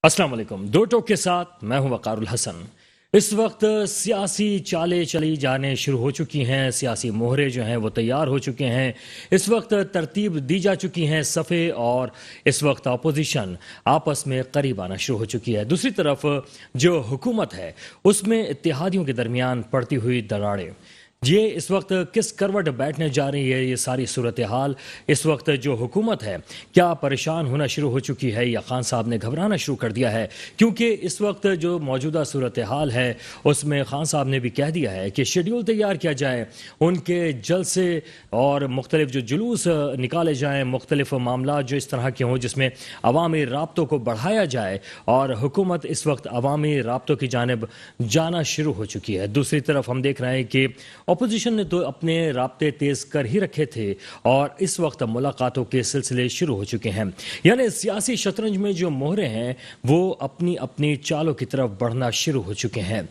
अस्सलाम वालेकुम। दो टोक के साथ मैं हूं वकारुल हसन। इस वक्त सियासी चालें चली जाने शुरू हो चुकी हैं, सियासी मोहरे जो हैं वो तैयार हो चुके हैं। इस वक्त तरतीब दी जा चुकी हैं सफ़े, और इस वक्त अपोजिशन आपस में करीब आना शुरू हो चुकी है। दूसरी तरफ जो हुकूमत है उसमें इत्तेहादियों के दरमियान पड़ती हुई दरारें, ये इस वक्त किस करवट बैठने जा रही है, ये सारी सूरत हाल। इस वक्त जो हुकूमत है क्या परेशान होना शुरू हो चुकी है या खान साहब ने घबराना शुरू कर दिया है? क्योंकि इस वक्त जो मौजूदा सूरत हाल है उसमें खान साहब ने भी कह दिया है कि शेड्यूल तैयार किया जाए, उनके जलसे और मुख्तलिफ जो जुलूस निकाले जाएँ, मुख्तलिफ मामला जो इस तरह के हों जिसमें अवामी राब्तों को बढ़ाया जाए, और हुकूमत इस वक्त अवामी राब्तों की जानिब जाना शुरू हो चुकी है। दूसरी तरफ हम देख रहे हैं कि अपोजिशन ने तो अपने राब्ते तेज कर ही रखे थे और इस वक्त मुलाकातों के सिलसिले शुरू हो चुके हैं। यानी सियासी शतरंज में जो मोहरे हैं वो अपनी अपनी चालों की तरफ बढ़ना शुरू हो चुके हैं।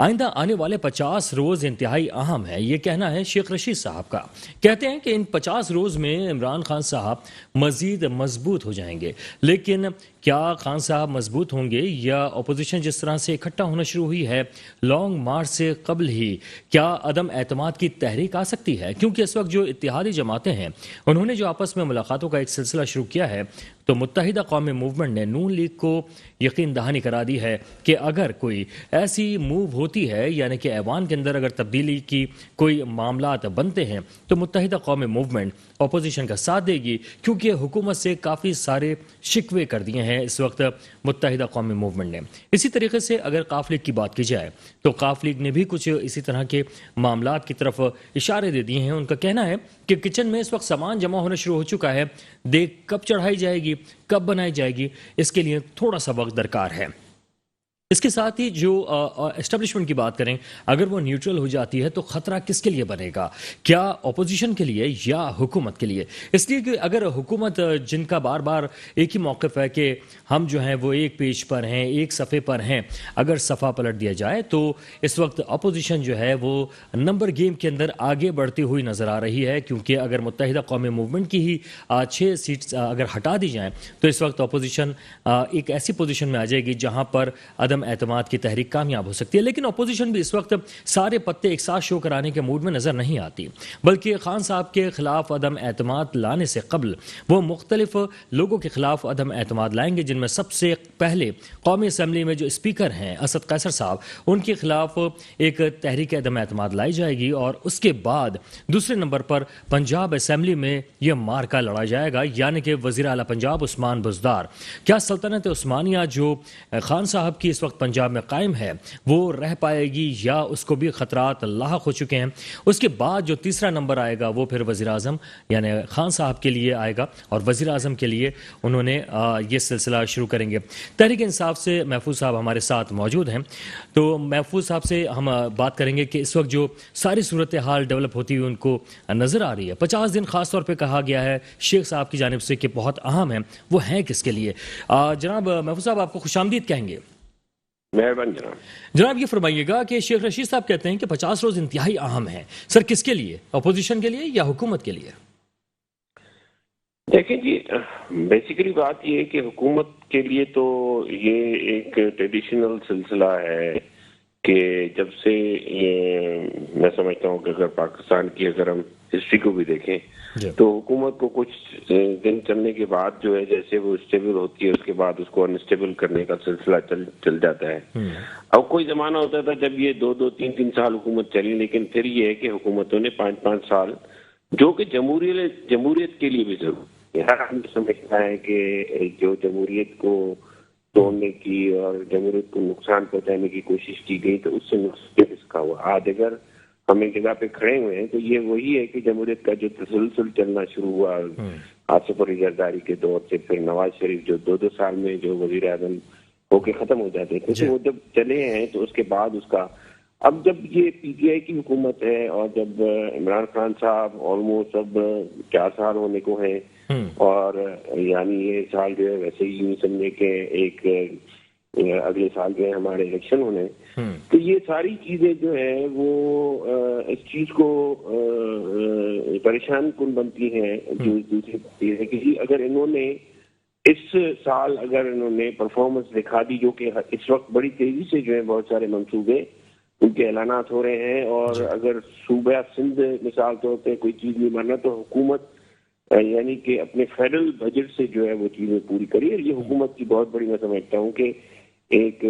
आइंदा आने वाले 50 रोज इंतहाई अहम है, ये कहना है शेख रशीद साहब का। कहते हैं कि इन 50 रोज में इमरान खान साहब मजीद मजबूत हो जाएंगे। लेकिन क्या खान साहब मजबूत होंगे या अपोजिशन जिस तरह से इकट्ठा होना शुरू हुई है लॉन्ग मार्च से कबल ही, क्या अदम एतमाद की तहरीक आ सकती है? क्योंकि इस वक्त जो इत्तेहादी जमातें हैं उन्होंने जो आपस में मुलाकातों का एक सिलसिला शुरू किया है, तो मुत्तहिदा कौमी मूवमेंट ने नून लीग को यकीन दहानी करा दी है कि अगर कोई ऐसी मूव होती है, यानी कि ऐवान के अंदर अगर तब्दीली की कोई मामलात बनते हैं, तो मुत्तहिदा कौमी मूवमेंट अपोजिशन का साथ देगी। क्योंकि हुकूमत से काफ़ी सारे शिकवे कर दिए हैं इस वक्त मुत्तहिदा कौमी मूवमेंट ने। इसी तरीके से अगर काफ लीग की बात की जाए तो काफ लीग ने भी कुछ इसी तरह के मामलात की तरफ इशारे दे दिए हैं। उनका कहना है कि किचन में इस वक्त सामान जमा होना शुरू हो चुका है, देख कब चढ़ाई जाएगी, कब बनाई जाएगी, इसके लिए थोड़ा सा वक्त दरकार है। इसके साथ ही जो एस्टेब्लिशमेंट की बात करें, अगर वो न्यूट्रल हो जाती है तो खतरा किसके लिए बनेगा? क्या अपोजिशन के लिए या हुकूमत के लिए? इसलिए कि अगर हुकूमत जिनका बार बार एक ही मौक़िफ़ है कि हम जो हैं वो एक पेज पर हैं, एक सफ़े पर हैं, अगर सफ़ा पलट दिया जाए तो इस वक्त अपोजिशन जो है वो नंबर गेम के अंदर आगे बढ़ती हुई नज़र आ रही है। क्योंकि अगर मुत्तहिदा कौमी मूवमेंट की ही 6 सीट्स अगर हटा दी जाएँ तो इस वक्त अपोजिशन एक ऐसी पोजिशन में आ जाएगी जहाँ पर अदम एतमाद की तहरीक कामयाब हो सकती है। लेकिन अपोजिशन भी इस वक्त सारे पत्ते एक साथ शो कराने के मूड में नजर नहीं आती, बल्कि खान साहब के खिलाफ अदम एतमाद लाने से कबल वो मुख्तलिफ लोगों के खिलाफ अदम एतमाद लाएंगे, जिनमें सबसे पहले कौमी असम्बली में जो स्पीकर हैं असद कैसर साहब, उनके खिलाफ एक तहरीक अदम एतमाद लाई जाएगी। और उसके बाद दूसरे नंबर पर पंजाब असम्बली में यह मार्का लड़ा जाएगा, यानी कि वज़ीर आला पंजाब उस्मान बुज़दार। क्या सल्तनत उस्मानिया जो खान साहब की इस वक्त पंजाब में कायम है वो रह पाएगी या उसको भी खतरात लाहक हो चुके हैं? उसके बाद जो तीसरा नंबर आएगा वो फिर वज़ीर आज़म यानी खान साहब के लिए आएगा, और वज़ीर आज़म के लिए उन्होंने ये सिलसिला शुरू करेंगे। तहरीक इंसाफ से महफूज साहब हमारे साथ मौजूद हैं, तो महफूज साहब से हम बात करेंगे कि इस वक्त जो सारी सूरत हाल डेवलप होती हुई उनको नज़र आ रही है, 50 दिन खास तौर पर कहा गया है शेख साहब की जानिब से कि बहुत अहम है, वो हैं किसके लिए? जनाब महफूज साहब आपको खुशामदीद कहेंगे। मेहरबान जनाब। जनाब ये फरमाइएगा कि शेख रशीद साहब कहते हैं कि 50 रोज इंतहाई अहम है, सर किसके लिए? अपोजिशन के लिए या हुकूमत के लिए? देखिए जी, बेसिकली बात ये है कि हुकूमत के लिए तो ये एक ट्रेडिशनल सिलसिला है कि जब से ये मैं समझता हूँ कि अगर पाकिस्तान की अगर हम हिस्ट्री को भी देखें तो हुकूमत को कुछ दिन चलने के बाद जो है जैसे वो स्टेबल होती है उसके बाद उसको अनस्टेबल करने का सिलसिला चल जाता है। अब कोई जमाना होता था जब ये 2-2, 3-3 साल हुकूमत चली, लेकिन फिर ये है कि हुकूमतों ने 5-5 साल, जो कि जमहूरियत के लिए भी जरूरी है। हर आदमी समझता है कि जो जमहूरियत को तोड़ने की और जमहूरियत को नुकसान पहुंचाने की कोशिश की गई तो उससे नुकसान इसका हुआ। आज अगर हम एक जगह पे खड़े हुए हैं तो ये वही है कि जमहूरियत का जो तसलसल चलना शुरू हुआ आसिफ अली जरदारी के दौर से, फिर नवाज शरीफ जो 2-2 साल में जो वजीर आजम होके खत्म हो जाते थे, तो वो जब चले हैं तो उसके बाद उसका अब जब ये पीटीआई की हुकूमत है और जब इमरान खान साहब ऑलमोस्ट अब 4 साल होने को हैं, और यानी ये साल जो है वैसे ही यूं समझे के एक अगले साल जो है हमारे इलेक्शन होने, तो ये सारी चीजें जो है वो इस चीज को परेशान कुन बनती हैं। जो दूसरी बात है कि अगर इन्होंने इस साल अगर इन्होंने परफॉर्मेंस दिखा दी, जो कि इस वक्त बड़ी तेजी से जो है बहुत सारे मंसूबे उनके ऐलानात हो रहे हैं, और अगर सूबा सिंध मिसाल तौर पर कोई चीज नहीं माना तो हुकूमत यानी कि अपने फेडरल बजट से जो है वो चीजें पूरी करी। और ये हुकूमत की बहुत बड़ी मैं समझता हूँ कि एक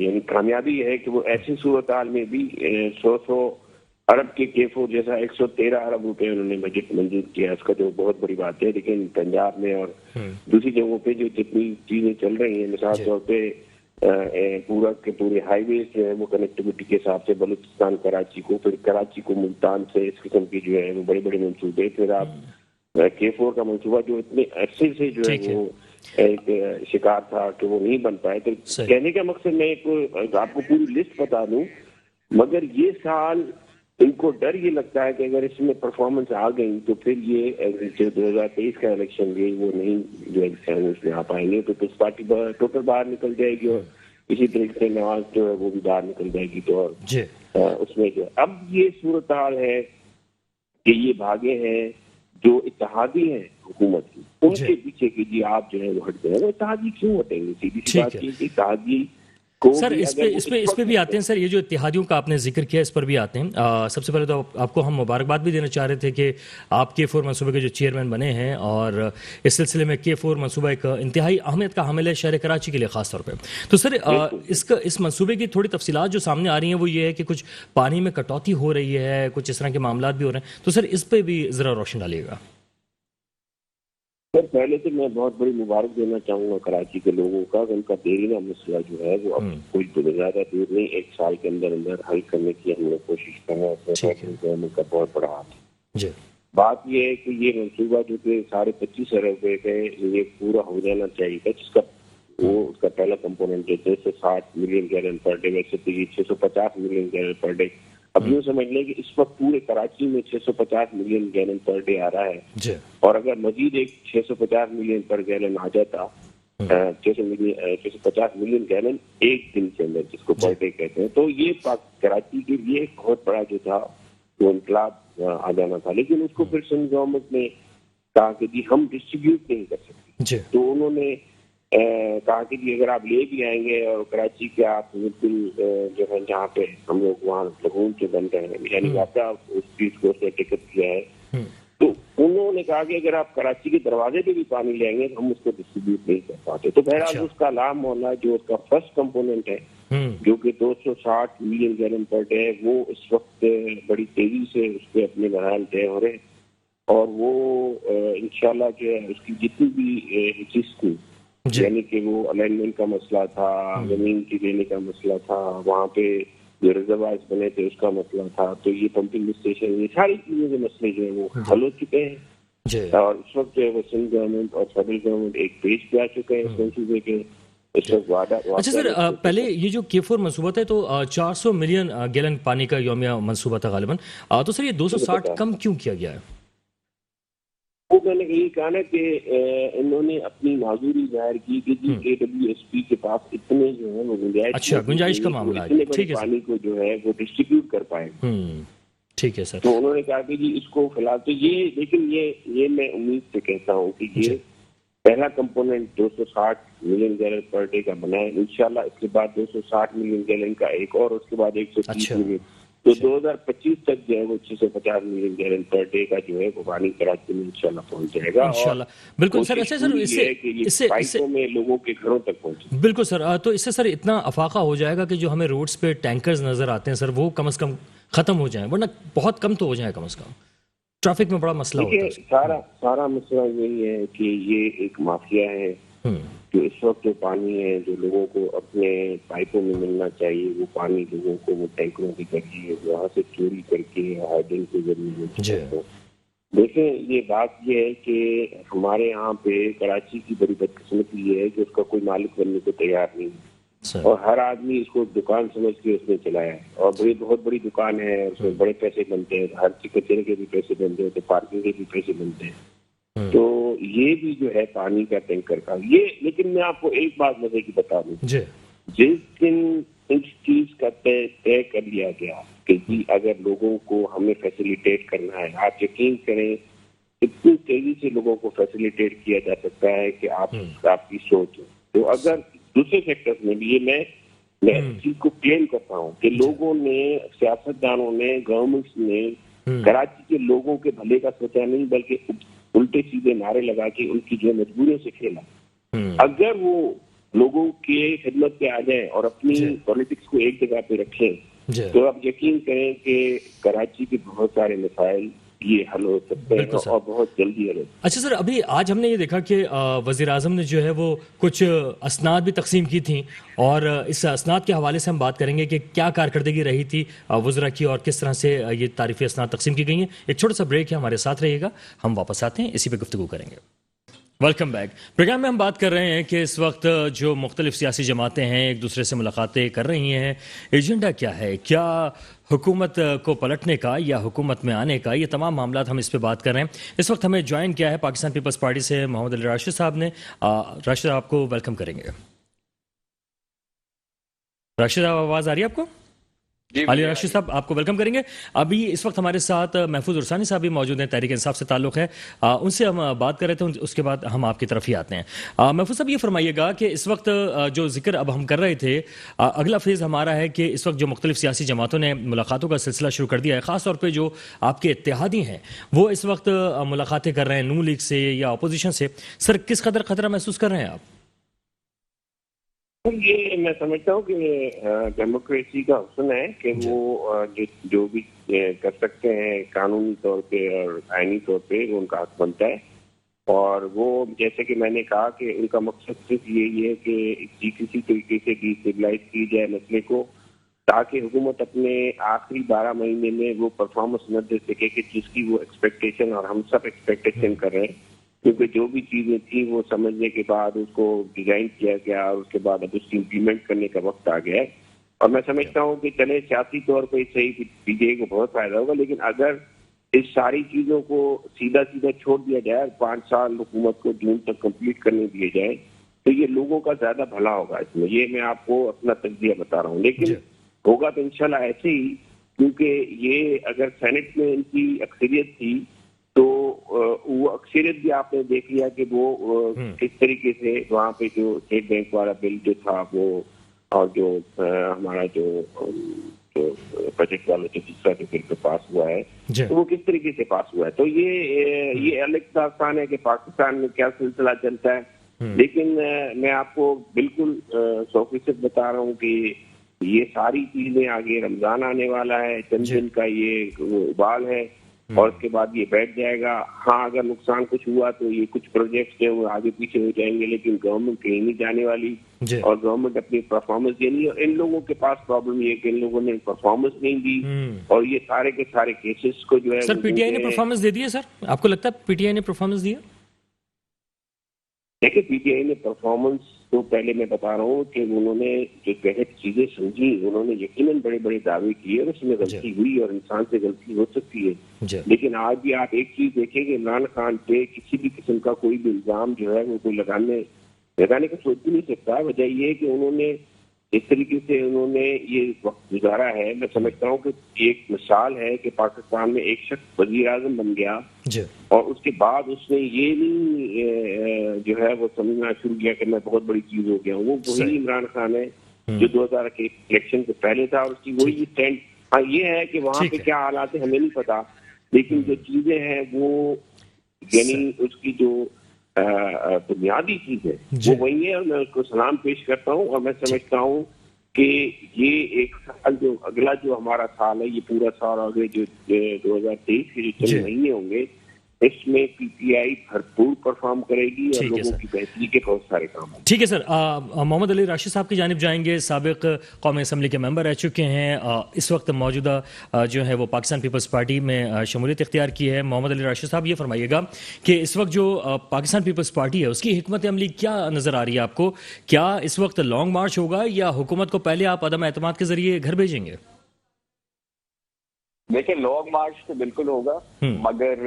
यानी कामयाबी है कि वो ऐसी सूरत हाल में भी 100 अरब के केफो जैसा 113 अरब रुपए उन्होंने बजट मंजूर किया, इसका जो बहुत बड़ी बात है। लेकिन पंजाब में और दूसरी जगहों पे जो जितनी चीजें चल रही हैं, मिसाल तौर पे पूरा के पूरे हाईवे जो है वो कनेक्टिविटी के हिसाब से बलूचिस्तान कराची को, फिर कराची को मुल्तान से, इस किस्म की जो है वो बड़े बड़े मंसूबे, फिर आप K4 का मंसूबा जो इतने अरसे से जो है वो एक शिकार था कि वो नहीं बन पाए। तो कहने का मकसद मैं एक आपको पूरी लिस्ट बता दूं, मगर ये साल इनको डर ये लगता है कि अगर इसमें परफॉर्मेंस आ गई तो फिर ये जो 2023 का इलेक्शन भी वो नहीं जो है उसमें आ पाएंगे, तो इस पार्टी टोटल बाहर निकल जाएगी और इसी तरीके से नवाज जो है वो भी बाहर निकल जाएगी। तो और उसमें जो अब ये सूरत हाल है कि ये भागे हैं जो इत्तेहादी हैं हुकूमत की, उनके पीछे की जी आप जो है वो हट गए। वो इत्तेहादी क्यों हटेंगे? सीधी सी बात की इत्तेहादी सर इस पे भी आते हैं सर। ये जो इत्तेहादियों का आपने जिक्र किया, इस पर भी आते हैं। सबसे पहले तो आपको हम मुबारकबाद भी देना चाह रहे थे कि आप K4 मनसूबे के जो चेयरमैन बने हैं, और इस सिलसिले में K4 मनसूबा एक इंतहाई अहमियत का हामिल है शहर कराची के लिए खास तौर पे। तो सर इस मनसूबे की थोड़ी तफसीलात जो सामने आ रही हैं वो ये है कि कुछ पानी में कटौती हो रही है, कुछ इस तरह के मामला भी हो रहे हैं, तो सर इस पर भी ज़रा रोशन डालिएगा। सर पहले तो मैं बहुत बड़ी मुबारक देना चाहूंगा कराची के लोगों का, उनका देरीना मसला जो है वो अब कोई ज्यादा दूर नहीं, एक साल के अंदर अंदर हल करने की हमने कोशिश करना है, उनका बहुत बड़ा हाथ है। बात ये है कि ये मंसूबा जो कि 25.5 अरब रुपए का ये पूरा हो जाना चाहिए था, जिसका वो उसका पहला कंपोनेंट है 660 मिलियन गैलन पर डे, वैसे तो ये 650 मिलियन गैलन पर डे। अब यूँ समझ लें कि इस वक्त पूरे कराची में 650 मिलियन गैलन पर डे आ रहा है, और अगर मजीद एक 650 मिलियन पर गैलन आ जाता, 650 मिलियन गैलन एक दिन के अंदर, जिसको पर डे कहते हैं, तो ये कराची के लिए एक बहुत बड़ा जो था वो इनकलाब आ जाना था। लेकिन उसको फिर सिंध गवर्नमेंट ने कहा कि जी हम डिस्ट्रीब्यूट नहीं कर सकते, तो उन्होंने कहा कि जी अगर आप ले भी आएंगे और कराची के आप बिल्कुल जो है जहाँ पे हम लोग वहाँ लगून के बन रहे हैं, यानी आपका उस चीज को उसने टिकट किया है, तो उन्होंने कहा कि अगर आप कराची के दरवाजे पे भी पानी ले आएंगे तो हम उसको डिस्ट्रीब्यूट नहीं कर पाते। तो बहरहाल उसका लाभ मोहल्ला जो उसका फर्स्ट कंपोनेंट है जो कि 260 मिलियन गैलन पर डे है, वो इस वक्त बड़ी तेजी से उसके अपने मराहल तय हो रहे हैं, और वो इंशाल्लाह जो है उसकी जितनी भी चीज थी, यानी कि वो अलाइनमेंट का मसला था, जमीन की लेने का मसला था, वहाँ पे जो रिजर्वायर्स बने थे उसका मसला था, तो ये पंपिंग स्टेशन, ये सारी चीजों के मसले जो है वो हल हो चुके हैं, और इस वक्त जो है वो सिंध गवर्नमेंट और फेडरल गवर्नमेंट एक पेज पे आ चुके हैं इस मंसूबे के। अच्छा सर, पहले ये जो K4 मनसूबा था तो 400 मिलियन गैलन पानी का यौमिया मनसूबा था गालिबन, तो सर ये 260 कम क्यों किया गया है? वो मैंने यही कहा ना कि इन्होंने अपनी माजूरी जाहिर की कि जी AWSP के पास इतने जो है वो गुंजाइश का मामला है, ठीक है, पानी को जो है वो डिस्ट्रीब्यूट कर पाए। ठीक है सर। तो उन्होंने कहा कि जी इसको फिलहाल तो ये, लेकिन ये मैं उम्मीद से कहता हूँ कि ये पहला component 260 million gallon per day का बना है, इंशाल्लाह इसके बाद 260 मिलियन गैलन का एक और, उसके बाद 130 मिलियन, तो 2025 तक जो है वो 650 मिलियन गैलन पर डे का जो है वो पानी कराची में इंशाल्लाह पहुंच जाएगा। इंशाल्लाह, बिल्कुल सर। अच्छा सर, इससे में लोगों के घरों तक पहुंचे। बिल्कुल सर, तो इससे सर इतना अफाका हो जाएगा कि जो हमें रोड्स पे टैंकर्स नजर आते हैं सर, वो कम से कम खत्म हो जाए, वरना बहुत कम तो हो जाए, कम से कम ट्रैफिक में बड़ा मसला होता है। सारा मसला यही है कि ये एक माफिया है जो इस वक्त जो पानी है जो लोगों को अपने पाइपों में मिलना चाहिए, वो पानी लोगों को वो टैंकरों के जरिए वहाँ से चोरी करके हाइडिंग के जरिए। देखें, ये बात ये है कि हमारे यहाँ पे कराची की बड़ी बदकिस्मती ये है कि उसका कोई मालिक बनने को तैयार नहीं है, और हर आदमी इसको दुकान समझ के उसने चलाया है, और बहुत बड़ी दुकान है, उसमें बड़े पैसे बनते हैं, हर कचरे के भी पैसे बनते हैं, तो पार्किंग के भी पैसे बनते हैं, तो ये भी जो है पानी का टैंकर का ये। लेकिन मैं आपको एक बात मजे की बता दूं, जिस दिन इस चीज का तय कर लिया गया कि जी अगर लोगों को हमें फैसिलिटेट करना है, आप यकीन करें इतनी तेजी से लोगों को फैसिलिटेट किया जा सकता है कि आपकी सोच हो। तो अगर दूसरे सेक्टर्स में भी ये मैं इस चीज को क्लेम करता हूँ कि लोगों ने, सियासतदानों ने, गवर्नमेंट्स ने कराची के लोगों के भले का सोचा नहीं, बल्कि उल्टे सीधे नारे लगा के उनकी जो मजबूरियों से खेला। अगर वो लोगों के खिदमत पे आ जाए और अपनी पॉलिटिक्स को एक जगह पे रखें, तो आप यकीन करें कि कराची के बहुत सारे मसाइल ये हल हो सकते हैं और बहुत जल्दी हल हो। अच्छा सर, अभी आज हमने ये देखा कि वजीर आजम ने जो है वो कुछ असनाद भी तकसीम की थी, और इस असनाद के हवाले से हम बात करेंगे कि क्या कारकर्दगी रही थी वज़रा की और किस तरह से ये तारीफ़ी असनाद तकसीम की गई हैं। एक छोटा सा ब्रेक है, हमारे साथ रहिएगा, हम वापस आते हैं, इसी पे गुफ्तगू करेंगे। Welcome back. प्रोग्राम में हम बात कर रहे हैं कि इस वक्त जो मुख्तलिफ सियासी जमातें हैं एक दूसरे से मुलाकातें कर रही हैं, एजेंडा क्या है, क्या हुकूमत को पलटने का या हुकूमत में आने का, ये तमाम मामला हम इस पे बात कर रहे हैं। इस वक्त हमें ज्वाइन किया है पाकिस्तान पीपल्स पार्टी से मोहम्मद अली राशिद साहब ने। राशिद, आपको वेलकम करेंगे। राशिद, आवाज़ आ रही है आपको? अली राशिद साहब, आपको वेलकम करेंगे। अभी इस वक्त हमारे साथ महफूज उरसानी साहब भी मौजूद हैं, तहरीक इंसाफ से ताल्लुक़ है, उनसे हम बात कर रहे थे, उसके बाद हम आपकी तरफ ही आते हैं। महफूज साहब, ये फरमाइएगा कि इस वक्त जो जिक्र अब हम कर रहे थे, अगला फेज़ हमारा है कि इस वक्त जो मुख्तलिफ सियासी जमातों ने मुलाकातों का सिलसिला शुरू कर दिया है, ख़ास तौर पर जो आपके इत्तेहादी हैं वो इस वक्त मुलाकातें कर रहे हैं नून लीग से या अपोजिशन से। सर, किस कदर खतरा महसूस कर रहे हैं आप? ये मैं समझता हूँ कि डेमोक्रेसी का हुस्न है कि वो जो भी कर सकते हैं कानूनी तौर पे और आईनी तौर पे, वो उनका हक बनता है। और वो, जैसे कि मैंने कहा कि उनका मकसद सिर्फ यही है कि किसी तरीके से डिस्टेबलाइज की जाए मसले को, ताकि हुकूमत अपने आखिरी 12 महीने में वो परफॉर्मेंस न दे सके कि जिसकी वो एक्सपेक्टेशन और हम सब एक्सपेक्टेशन कर रहे हैं। क्योंकि जो भी चीजें थी वो समझने के बाद उसको डिजाइन किया गया और उसके बाद अब उसकी इम्प्लीमेंट करने का वक्त आ गया है। और मैं समझता हूँ कि चले सियासी तौर पर सही बीजेपी को बहुत फायदा होगा, लेकिन अगर इस सारी चीजों को सीधा सीधा छोड़ दिया जाए, 5 साल हुकूमत को जून तक कंप्लीट करने दिए जाए, तो ये लोगों का ज्यादा भला होगा इसमें। ये मैं आपको अपना तजज़िया बता रहा हूँ, लेकिन होगा तो इंशाल्लाह ऐसे ही, क्योंकि ये अगर सेनेट में इनकी अक्सरियत थी तो वो अक्सरियत भी आपने देख लिया कि वो किस तरीके से वहाँ पे जो स्टेट बैंक वाला बिल जो था वो, और जो हमारा जो बजट वाला जो दूसरा जो बिल पे पास हुआ है, तो वो किस तरीके से पास हुआ है। तो ये अलग दास्तान है कि पाकिस्तान में क्या सिलसिला चलता है, लेकिन मैं आपको बिल्कुल 100% बता रहा हूँ कि ये सारी चीजें, आगे रमजान आने वाला है, चंद दिन का ये उबाल है और उसके बाद ये बैठ जाएगा। हाँ, अगर नुकसान कुछ हुआ तो ये कुछ प्रोजेक्ट्स जो वो आगे पीछे हो जाएंगे, लेकिन गवर्नमेंट कहीं नहीं जाने वाली और गवर्नमेंट अपनी परफॉर्मेंस देनी है। इन लोगों के पास प्रॉब्लम ये है कि इन लोगों ने परफॉर्मेंस नहीं दी और ये सारे के सारे केसेस को जो है। सर, पीटीआई ने परफॉर्मेंस दे दी है? सर, आपको लगता है पीटीआई ने परफॉर्मेंस दिया? देखिए, पीटीआई ने परफॉर्मेंस तो पहले मैं बता रहा हूँ कि उन्होंने जो गलत चीजें समझी, उन्होंने यकीनन बड़े बड़े दावे किए और उसमें गलती हुई और इंसान से गलती हो सकती है। लेकिन आज भी आप एक चीज देखेंगे, इमरान खान पे किसी भी किस्म का कोई भी इल्जाम जो है वो कोई लगाने का सोच भी नहीं सकता। वजह ये है कि उन्होंने इस तरीके से उन्होंने ये वक्त गुजारा है। मैं समझता हूँ कि एक मिसाल है कि पाकिस्तान में एक शख्स वजीर आजम बन गया और उसके बाद उसने ये नहीं जो है वो समझना शुरू किया कि मैं बहुत बड़ी चीज हो गया हूँ। वो वही इमरान खान है जो 2000 के इलेक्शन से पहले था और उसकी वही स्टैंड। हाँ, ये है कि वहाँ पे क्या हालात है हमें नहीं पता, लेकिन जो चीजें हैं वो, यानी उसकी जो बुनियादी चीज है वो वही है और मैं उसको सलाम पेश करता हूँ। और मैं समझता हूँ कि ये एक साल, जो अगला जो हमारा साल है, ये पूरा साल आगे जो 2023 के जो 3 महीने होंगे, इसमें पीटीआई भरपूर परफॉर्म करेगी और लोगों की बेहतरी के बहुत सारे काम हैं। ठीक है सर। मोहम्मद अली राशिद साहब की जानिब जाएंगे। साबिक कौमी असम्बली के मेंबर रह चुके हैं, इस वक्त मौजूदा जो है वो पाकिस्तान पीपल्स पार्टी में शमूलियत इख्तियार की है। मोहम्मद अली राशिद साहब, ये फरमाइएगा कि इस वक्त जो पाकिस्तान पीपल्स पार्टी है उसकी हिकमत अमली क्या नज़र आ रही है आपको? क्या इस वक्त लॉन्ग मार्च होगा या हुकूमत को पहले आप अदम एतमाद के जरिए घर भेजेंगे? देखिए, लॉन्ग मार्च तो बिल्कुल होगा, मगर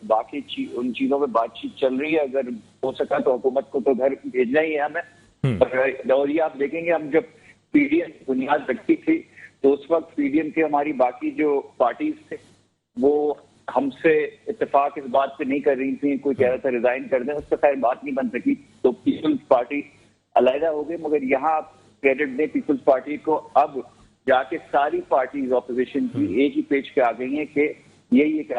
बाकी उन चीजों में बातचीत चल रही है। अगर हो सका तो हुकूमत को तो घर भेजना ही है हमें। और ये आप देखेंगे, हम जब पीडीएम बुनियाद रखी थी तो उस वक्त पीडीएम के हमारी बाकी जो पार्टीज थे वो हमसे इत्तेफाक इस बात पे नहीं कर रही थी, कोई कह रहा था रिजाइन कर दें, उस पर खैर बात नहीं बन सकी, तो पीपल्स पार्टी अलहदा हो गई। मगर यहाँ आप क्रेडिट दें पीपल्स पार्टी को, अब जाके सारी पार्टीज ऑपोजिशन की एक ही पेज पे आ गई हैं कि यही एक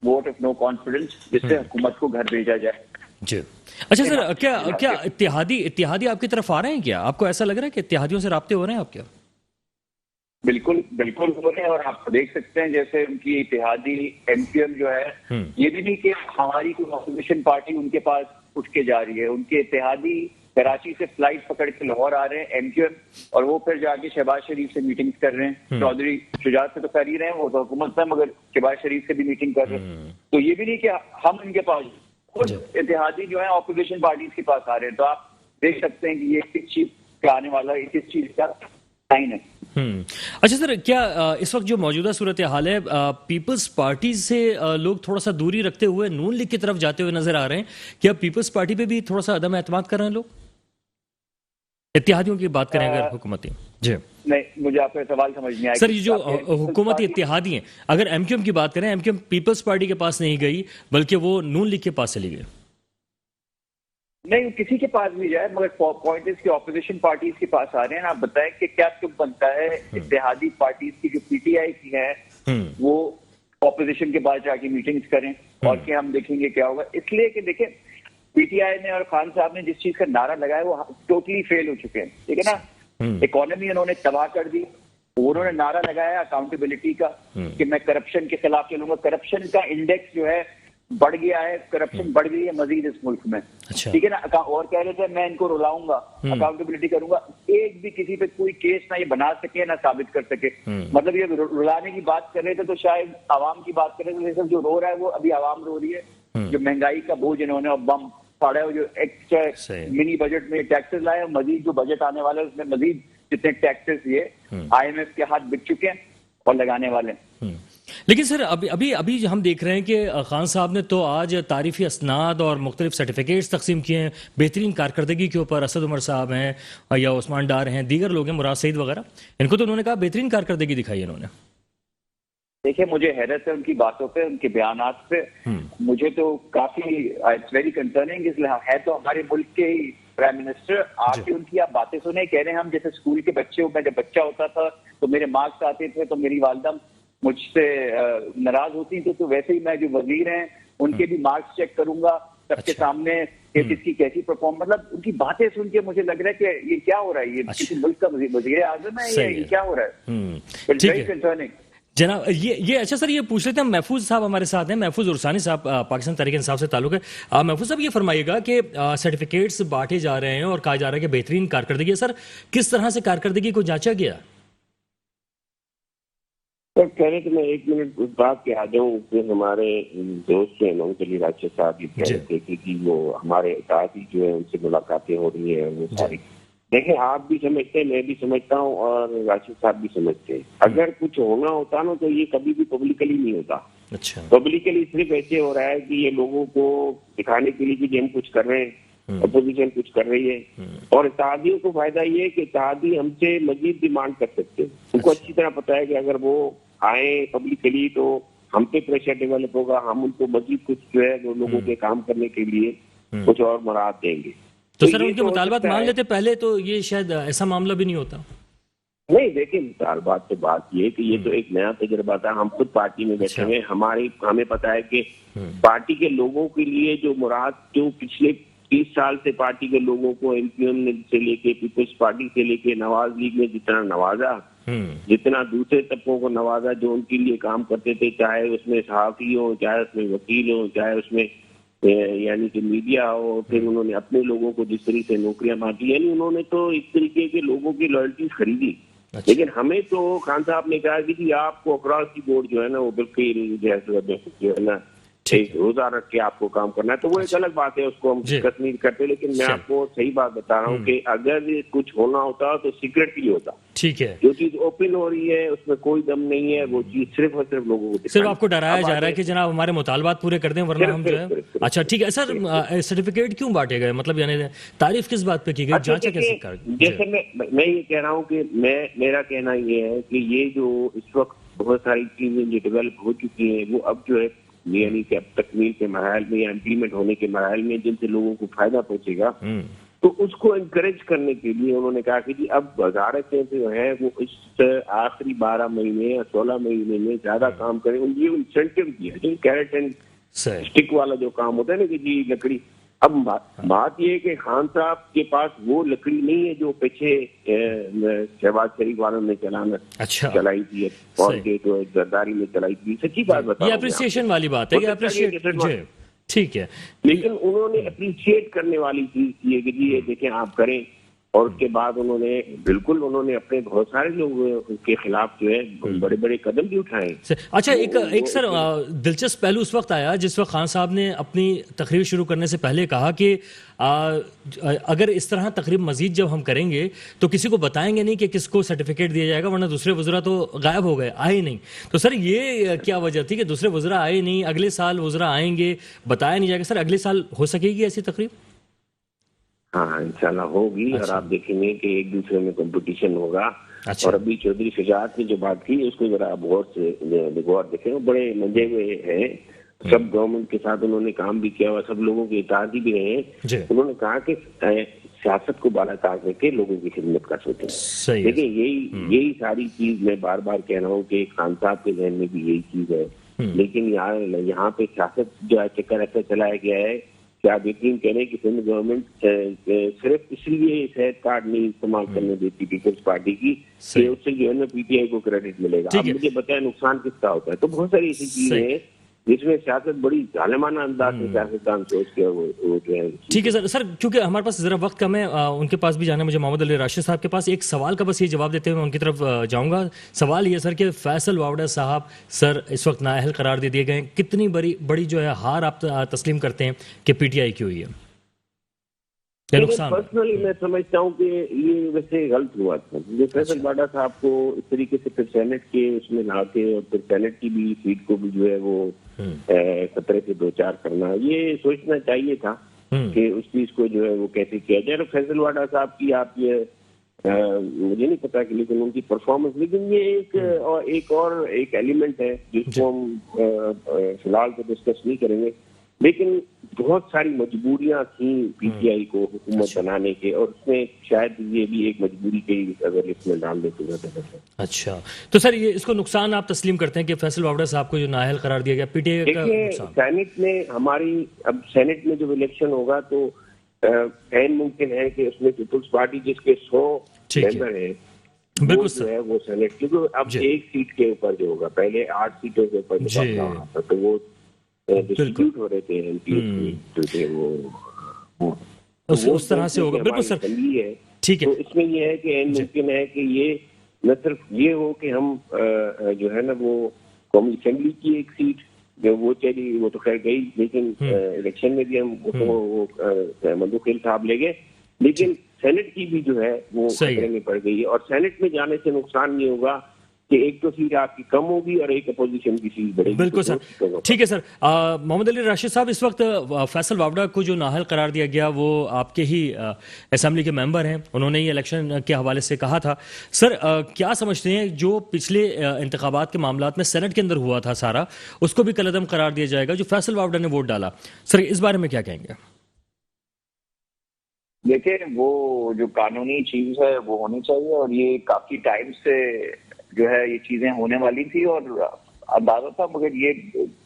वोट ऑफ नो कॉन्फिडेंस, जिससे हुकूमत को घर भेजा जाए। जी अच्छा सर, क्या इत्तेहादी आपकी तरफ आ रहे हैं? क्या आपको ऐसा लग रहा है कि इत्तेहादियों से राब्ते हो रहे हैं आपके? बिल्कुल बिल्कुल हो रहे हैं, और आप देख सकते हैं जैसे उनकी इत्तेहादी एमक्यूएम जो है, ये भी नहीं कि हमारी कोई ऑपोजिशन पार्टी उनके पास उठ के जा रही है, उनके इत्तेहादी कराची से फ्लाइट पकड़ के लाहौर आ रहे हैं एमक्यूएम, और वो फिर जाके शहबाज शरीफ से मीटिंग्स कर रहे हैं। चौधरी शुजात से तो कर ही रहे हैं, वो तो हुकूमत में, मगर शहबाज शरीफ से भी मीटिंग कर रहे हैं। तो ये भी नहीं कि हम इनके पास, खुद इत्तेहादी जो है ऑपोजिशन पार्टीज के पास आ रहे हैं। तो आप देख सकते हैं कि ये किस चीज का आने वाला, किस चीज का साइन है। अच्छा सर, क्या इस वक्त जो मौजूदा सूरत हाल है, पीपल्स पार्टी से लोग थोड़ा सा दूरी रखते हुए नून लीग की तरफ जाते हुए नजर आ रहे हैं, क्या पीपल्स पार्टी पे भी थोड़ा सा अदम एतमाद कर रहे हैं लोग, इत्तेहादियों की बात करें अगर हुकूमती? जी नहीं, मुझे आपका सवाल समझ नहीं आया सर। ये जो हुकूमती इत्तेहादी हैं, अगर एमक्यूएम की बात करें, एमक्यूएम पीपल्स पार्टी के पास नहीं गई बल्कि वो नून लीग के पास चली गई। नहीं, किसी के पास भी जाए, मगर पॉइंट इज कि ऑपोजिशन पार्टीज के पास आ रहे हैं। आप बताएं कि क्या तुम बनता है इत्तेहादी पार्टीज की जो पीटीआई की है वो ऑपोजिशन के पास जाके मीटिंग्स करें, और कि हम देखेंगे क्या होगा। इसलिए कि देखें, पीटीआई ने और खान साहब ने जिस चीज का नारा लगाया वो टोटली फेल हो चुके हैं, ठीक है ना। इकोनॉमी उन्होंने तबाह कर दी। उन्होंने नारा लगाया अकाउंटेबिलिटी का कि मैं करप्शन के खिलाफ चलूंगा। करप्शन का इंडेक्स जो है बढ़ गया है, करप्शन बढ़ गई है मजीद इस मुल्क में, ठीक है ना। और कह रहे थे मैं इनको रुलाऊंगा, अकाउंटेबिलिटी करूंगा। एक भी किसी पे कोई केस ना ये बना सके ना साबित कर सके। मतलब ये रुलाने की बात कर रहे थे तो शायद आवाम की बात कर रहे थे, लेकिन जो रो रहा है वो अभी आवाम रो रही है। जो महंगाई का बोझ इन्होंने और बम फाड़ा है, जो एक्स्ट्रा मिनी बजट में टैक्सेस लाए, मजीद जो बजट आने वाला है उसमें मजीद जितने टैक्सेस ये IMF के हाथ बिक चुके हैं और लगाने वाले हैं। लेकिन सर अभी हम देख रहे हैं कि खान साहब ने तो आज तारीफी असनाद और मुख्तलिफ सर्टिफिकेट्स तकसीम किए हैं बेहतरीन कारकर्दगी के ऊपर। असद उमर साहब हैं या उस्मान डार हैं, दीगर लोग हैं, मुराद सईद वगैरह, इनको तो उन्होंने कहा बेहतरीन कारकर्दगी दिखाई इन्होंने। देखिए, मुझे हैरत है उनकी बातों पे, उनके बयानात पे। मुझे तो काफी इट्स वेरी कंसर्निंग, इसलिए है तो हमारे मुल्क के ही प्राइम मिनिस्टर, आके उनकी आप बातें सुने। कह रहे हैं हम जैसे स्कूल के बच्चे, मैं जब बच्चा होता था तो मेरे मार्क्स आते थे तो मेरी वालदा मुझसे नाराज होती थी, तो वैसे ही मैं जो वजीर हैं उनके भी मार्क्स चेक करूंगा सबके सामने कि किसकी कैसी परफॉर्म। मतलब उनकी बातें सुन के मुझे लग रहा है कि ये क्या हो रहा है, ये किसी मुल्क का वजीर आज़म है, ये क्या हो रहा है। इट्स वेरी कंसर्निंग जनाब। ये अच्छा सर, ये पूछ लेते हैं, महफूज साहब हमारे साथ हैं, महफूज उर्सानी साहब, पाकिस्तान तहरीक इंसाफ से ताल्लुक है। महफूज साहब, ये फरमाइएगा कि सर्टिफिकेट्स बांटे जा रहे हैं और कहा जा रहा है कि बेहतरीन कारकर्दगी है। सर, किस तरह से कारकर्दगी को जांचा गया? सर, पहले तो मैं 1 मिनट उस बात पे आ जाऊँ कि हमारे दोस्त हैं मोहम्मद अली राशिद साहब ये कह रहे थे कि वो हमारे इत्तेहादी जो है उनसे मुलाकातें हो रही है, वो सारी। देखें, आप भी समझते हैं, मैं भी समझता हूँ और राशिद साहब भी समझते हैं। अगर कुछ होना होता ना तो ये कभी भी पब्लिकली नहीं होता। अच्छा, पब्लिकली सिर्फ ऐसे हो रहा है कि ये लोगों को दिखाने के लिए कि हम कुछ कर रहे हैं, अपोजिशन कुछ कर रही है, और इत्तेहादियों को फायदा ये है कि इत्तेहादी हमसे मजीद डिमांड कर सकते हैं। उनको अच्छी तरह पता है कि अगर वो आए पब्लिकली तो हम पे प्रेशर डेवलप होगा, हम उनको मजीद कुछ जो है वो लोगों के काम करने के लिए कुछ और मुराद देंगे। तो सर उनके मुतालबात मान लेते पहले तो ये शायद ऐसा मामला भी नहीं होता। नहीं, देखिए, मुतालबात तो बात ये कि ये तो एक नया तजुर्बा था। हम खुद पार्टी में बैठे हुए, हमें पता है कि पार्टी के लोगों के लिए जो मुराद, जो पिछले 30 साल से पार्टी के लोगों को एमक्यूएम से लेके पीपल्स पार्टी से लेके नवाज लीग ने जितना नवाजा, जितना दूसरे तबकों को नवाजा जो उनके लिए काम करते थे, चाहे उसमें सहाफी हो, चाहे उसमें वकील हो, चाहे उसमें यानी कि मीडिया हो, फिर उन्होंने अपने लोगों को जिस तरीके से नौकरियां बांटी, यानी उन्होंने तो इस तरीके के लोगों की लॉयल्टीज खरीदी। अच्छा। लेकिन हमें तो खान साहब ने कहा कि आपको अक्रॉस की बोर्ड जो है ना वो बिल्कुल जो है ना एक रोजा रख के आपको काम करना है, तो वो एक अलग बात है, उसको हम डिस्कस नहीं करते। लेकिन मैं आपको सही बात बता रहा हूँ कि अगर कुछ होना होता तो सीक्रेटली होता। ठीक है, जो चीज ओपन हो रही है उसमें कोई दम नहीं है, वो चीज सिर्फ और सिर्फ लोगों को सिर्फ आपको डराया जा रहा है कि जनाब हमारे मुतालबात पूरे कर दें वरना हम जो है। अच्छा ठीक है सर, सर्टिफिकेट क्यों बांटे गए, मतलब यानी तारीफ किस बात पे की गई, जांचा कैसे कर? जैसे मैं ये कह रहा हूँ कि मेरा कहना ये है कि ये जो इस वक्त बहुत सारी चीजें जो डेवलप हो चुकी हैं वो अब जो है यानी कि अब तकमील के मराहल में या इम्प्लीमेंट होने के मराहल में जिनसे लोगों को फायदा पहुंचेगा, तो उसको इंकरेज करने के लिए उन्होंने कहा कि जी अब वजारतें जो है वो इस आखिरी 12 महीने या 16 महीने में ज्यादा काम करें। ये इंसेंटिव दिया, जो कैरेट एंड स्टिक वाला जो काम होता है ना कि जी लकड़ी। अब बात ये है कि खान साहब के पास वो लकड़ी नहीं है जो पीछे शहबाज शरीफ वालों ने चलाई थी और के तो जरदारी में चलाई थी। सच्ची बात बताओ, ये अप्रिसिएशन वाली बात है कि अप्रिशिएट, ठीक है, लेकिन उन्होंने अप्रिशिएट करने वाली चीज की है कि जी ये देखें आप करें। और उसके बाद उन्होंने अपने बहुत सारे लोगों के खिलाफ जो है बड़े बड़े कदम भी उठाए। अच्छा, एक सर दिलचस्प पहलू उस वक्त आया जिस वक्त खान साहब ने अपनी तकरीर शुरू करने से पहले कहा कि अगर इस तरह तकरीब मजीद जब हम करेंगे तो किसी को बताएंगे नहीं कि किसको सर्टिफिकेट दिया जाएगा, वरना दूसरे वज़रा तो गायब हो गए, आए नहीं। तो सर ये क्या वजह थी कि दूसरे वज़रा आए नहीं, अगले साल वज़रा आएंगे, बताया नहीं जाएगा? सर अगले साल हो सकेगी ऐसी तकरीब? हाँ, इंशाल्लाह होगी। और आप देखेंगे कि एक दूसरे में कंपटीशन होगा। और अभी चौधरी शुजात ने जो बात की उसको जरा आप गौर देखें, वो बड़े मंजे हुए हैं। सब गवर्नमेंट के साथ उन्होंने काम भी किया हुआ, सब लोगों के इत्तेहादी भी रहे हैं। उन्होंने कहा कि सियासत को बालातार करके लोगों की खिदमत कर सकते हैं। देखिए यही सारी चीज मैं बार बार कह रहा हूँ कि खान साहब के जहन में भी यही चीज है। लेकिन यहाँ पे सियासत जो है चक्कर ऐसा चलाया गया है कि आप यकीन करें कि सिंध गवर्नमेंट सिर्फ इसलिए सेहत कार्ड नहीं इस्तेमाल करने देती पीपल्स पार्टी की कि उससे जो है ना पीटीआई को क्रेडिट मिलेगा। अब मुझे बताया नुकसान किसका होता है। तो बहुत सारी ऐसी चीजें हैं जिसमें सियासत बड़ी जालिमाना अंदाज में सियासतदान सोच के वो जो है। ठीक है सर, क्योंकि हमारे पास जरा वक्त कम है, उनके पास भी जाना है मुझे, मोहम्मद अली राशिद साहब के पास। एक सवाल का बस ये जवाब देते हुए मैं उनकी तरफ जाऊंगा। सवाल ये सर कि फैसल वावड़ा साहब सर इस वक्त नाअहल करार दे दिए गए, कितनी बड़ी जो है हार आप तस्लीम करते हैं कि पीटीआई की हुई है? पर्सनली मैं समझता हूँ कि ये वैसे गलत हुआ था। जो फैसल वावड़ा साहब को इस तरीके से फिर सेनेट के उसमें ला के और फिर सेनेट की भी सीट को भी जो है वो खतरे से दो चार करना, ये सोचना चाहिए था कि उस चीज को जो है वो कैसे किया जाए। फैसल वावड़ा साहब की आप ये मुझे नहीं पता कि लेकिन उनकी परफॉर्मेंस, लेकिन ये एक एलिमेंट है जिसको हम फिलहाल तो डिस्कस नहीं करेंगे। लेकिन बहुत सारी मजबूरियां थी पीटीआई को हुकूमत बनाने के, और उसमें शायद ये भी एक मजबूरी के अगर इसमें डाल देते हैं। अच्छा, तो सर ये इसको नुकसान आप तस्लीम करते हैं कि फैसल वावड़ा साहब को जो नाअहल करार दिया गया पीटीआई का नुकसान? सेनेट में अब सेनेट में जब इलेक्शन होगा तो मुमकिन है कि उसमें पीपुल्स पार्टी जिसके 100 मेंबर है बिल्कुल जो है वो सेनेट, क्योंकि अब एक सीट के ऊपर जो होगा, पहले 8 सीटों के ऊपर मुकाबला होना था, तो वो डिस्ट्रीब्यूट हो रहे थे वो उस तरह से होगा। बिल्कुल सर, ठीक है। तो इसमें ये है कि मुमकिन है कि ये न सिर्फ ये हो कि हम जो है ना वो कौमी असेंबली की एक सीट जो वो चली, वो तो खैर गई, लेकिन इलेक्शन में भी हम वो मंदुखिल साहब ले गए, लेकिन सेनेट की भी जो है वो खतरे में पड़ गई है। और सेनेट में जाने से नुकसान ये होगा कि एक तो सीट आपकी कम होगी और एक अपोजिशन की सीट बढ़ेगी। बिल्कुल सर, ठीक है सर। मोहम्मद अली राशिद साहब, इस वक्त फैसल वावड़ा को जो नाअहल करार दिया गया वो आपके ही असेंबली के मेंबर हैं, उन्होंने ही इलेक्शन के हवाले से कहा था। सर क्या समझते हैं जो पिछले इंतखाबात के मामलात में सेनेट के अंदर हुआ था सारा, उसको भी कलअदम करार दिया जाएगा जो फैसल वावड़ा ने वोट डाला? सर इस बारे में क्या कहेंगे? देखिए, वो जो कानूनी चीज है वो होनी चाहिए, और ये काफी टाइम से जो है ये चीजें होने वाली थी और अंदाजा था। मगर ये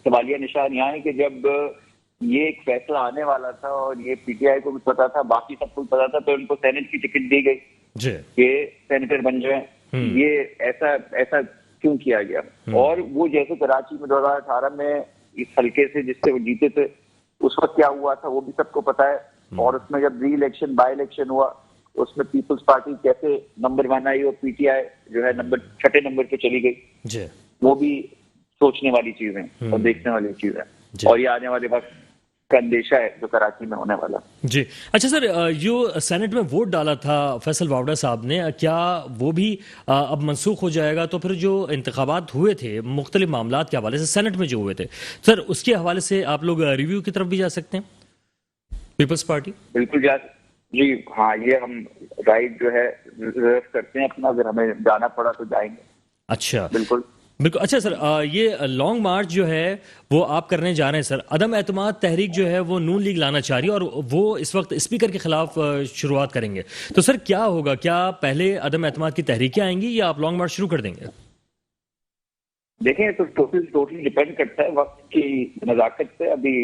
सवालिया निशान यहाँ है कि जब ये एक फैसला आने वाला था और ये पीटीआई को भी पता था, बाकी सबको पता था, तो इनको सेनेट की टिकट दी गई कि सेनेटर बन जाए। ये ऐसा क्यों किया गया? और वो जैसे कराची में 2018 में इस हल्के से जिससे वो जीते थे, उस वक्त क्या हुआ था वो भी सबको पता है। और उसमें जब री इलेक्शन बाई इलेक्शन हुआ, उसमें पीपल्स पार्टी कैसे नंबर 1 आई और पीटीआई जो है छठे नंबर पे चली गई। वो भी सोचने वाली चीज है और देखने वाली चीज है, और ये आने वाले वक्त का अंदेशा है जो कराची में होने वाला। जी अच्छा सर, जो सेनेट में वोट डाला था फैसल वावड़ा साहब ने, क्या वो भी अब मनसूख हो जाएगा? तो फिर जो इंतखाबात हुए थे मुख्तलिफ मामलात के हवाले से सेनेट में जो हुए थे सर, उसके हवाले से आप लोग रिव्यू की तरफ भी जा सकते हैं पीपल्स पार्टी? बिल्कुल जी हाँ, ये हम राइट जो है रिजर्व करते हैं अपना, अगर हमें जाना पड़ा तो जाएंगे। अच्छा, बिल्कुल बिल्कुल। अच्छा सर, ये लॉन्ग मार्च जो है वो आप करने जा रहे हैं सर। अदम एतमाद तहरीक जो है वो नून लीग लाना चाह रही है और वो इस वक्त स्पीकर के खिलाफ शुरुआत करेंगे। तो सर क्या होगा, क्या पहले अदम एतमाद की तहरीकें आएंगी या आप लॉन्ग मार्च शुरू कर देंगे? देखें, तो टोटली डिपेंड करता है वक्त की नजाकत पे। अभी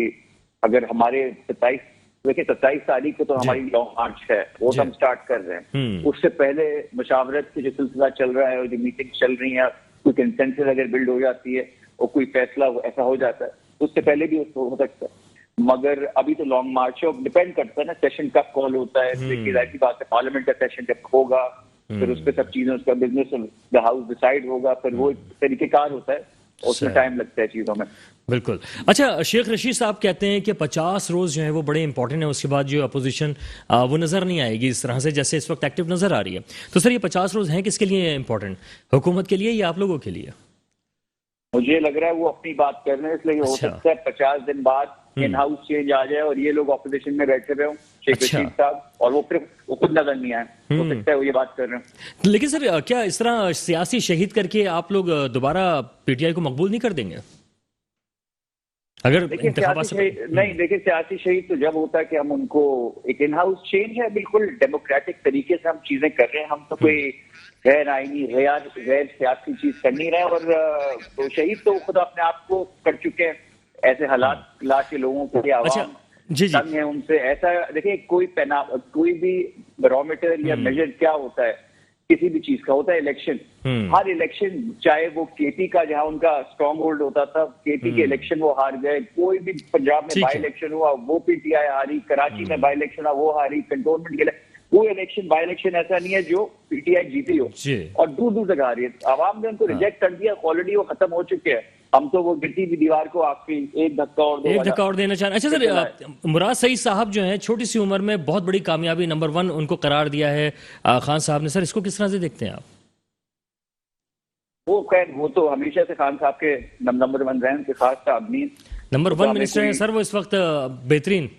अगर हमारे 27 तारीख को तो हमारी लॉन्ग मार्च है, वो तो हम स्टार्ट कर रहे हैं। उससे पहले मशावरत की जो सिलसिला चल रहा है और जो मीटिंग चल रही है, कोई कंसेंसस अगर बिल्ड हो जाती है और कोई फैसला ऐसा हो जाता है तो उससे पहले भी उसको हो सकता है। मगर अभी तो लॉन्ग मार्च है और डिपेंड करता है ना सेशन कब कॉल होता है। जाहिर सी बात है, पार्लियामेंट का सेशन जब होगा फिर उस पर सब चीजें, उसका बिजनेस द हाउस डिसाइड होगा, फिर वो एक तरीकेकार होता है, उसमें टाइम लगता है चीजों में। बिल्कुल। अच्छा, शेख रशीद साहब कहते हैं कि 50 रोज जो है वो बड़े इंपॉर्टेंट है, उसके बाद जो अपोजिशन वो नजर नहीं आएगी इस तरह से जैसे इस वक्त एक्टिव नजर आ रही है। तो सर ये 50 रोज हैं किसके लिए इंपॉर्टेंट, हुकूमत के लिए या आप लोगों के लिए? मुझे लग रहा है वो अपनी बात कर रहे हैं, इसलिए हो सकता है 50 दिन बाद इन हाउस चेंज आ जाए और ये लोग ऑपोजिशन में बैठे हुए हों, शेख रशीद साहब, और वो फिर वो खुद नजर नहीं आए। हो सकता है वो ये बात कर रहे हैं। लेकिन सर क्या इस तरह सियासी शहीद करके आप लोग दोबारा पीटीआई को मकबूल नहीं कर देंगे अगर नहीं? देखिए, सियासी शहीद तो जब होता है कि हम उनको, एक इन हाउस चेंज है, बिल्कुल डेमोक्रेटिक तरीके से हम चीजें कर रहे हैं। हम तो कोई गैर आईनी गैर सियासी चीज कर नहीं रहे। और तो शहीद तो खुद अपने आप को कर चुके हैं। ऐसे हालात ला के लोगों के लिए आवाम तंग है उनसे। ऐसा देखिए, कोई भी बैरोमीटर या मेजर क्या होता है किसी भी चीज का, होता है इलेक्शन। हर इलेक्शन, चाहे वो केपी का जहां उनका स्ट्रॉन्ग होल्ड होता था, केपी के इलेक्शन वो हार गए, कोई भी पंजाब में बाई इलेक्शन हुआ वो पीटीआई हारी, कराची में बाई इलेक्शन हुआ वो हारी, कंटोनमेंट के वो इलेक्शन बाई इलेक्शन ऐसा नहीं है जो पीटीआई जीती हो, और दूर दूर तक आ रही है। आवाम ने उनको रिजेक्ट कर दिया, ऑलरेडी वो खत्म हो चुके हैं। हम तो वो गिरती हुई दीवार को आखिरी एक धक्का और देना चाह रहे हैं। अच्छा सर, मुराद सईद साहब जो हैं छोटी सी उम्र में बहुत बड़ी कामयाबी नंबर 1 उनको करार दिया है खान साहब ने। सर इसको किस तरह से देखते हैं आप? वो खैर, वो तो हमेशा से खान साहब के नंबर 1 रहे हैं, खास आदमी नंबर 1 मिनिस्टर हैं सर वो इस वक्त बेहतरीन।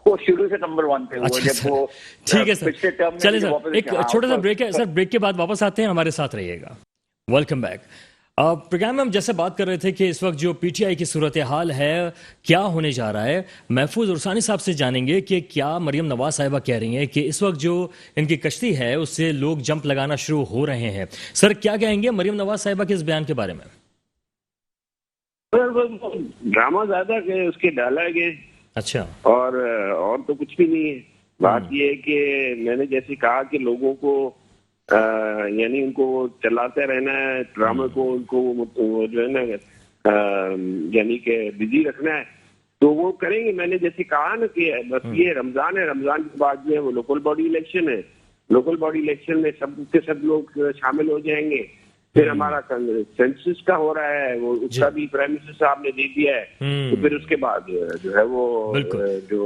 वो शुरू से नंबर 1 पे। अच्छा, जब वो ठीक है सर, चलिए सर एक छोटा सा ब्रेक है सर, ब्रेक के बाद वापस आते हैं, हमारे साथ रहिएगा। Welcome back. प्रोग्राम में हम जैसे बात कर रहे थे कि इस वक्त जो पीटीआई की सूरत हाल है, क्या होने जा रहा है। महफूज उर्सानी साहब से जानेंगे कि क्या मरियम नवाज साहिबा कह रही हैं कि इस वक्त जो इनकी कश्ती है उससे लोग जंप लगाना शुरू हो रहे हैं। सर क्या कहेंगे मरियम नवाज साहिबा के इस बयान के बारे में? ड्रामा ज्यादा के उसके डाला गए। अच्छा, और तो कुछ भी नहीं है। बात यह है कि मैंने जैसे कहा कि लोगों को यानी उनको चलाते रहना है, ड्रामे को उनको जो है ना यानी कि बिजी रखना है, तो वो करेंगे। मैंने जैसे कहा ना कि बस ये रमजान है, रमजान के बाद जो है वो लोकल बॉडी इलेक्शन है। लोकल बॉडी इलेक्शन में सब के सब लोग शामिल हो जाएंगे। फिर हमारा सेंसस का हो रहा है, वो उसका भी प्राइम मिनिस्टर साहब ने दे दिया है। तो फिर उसके बाद जो है वो जो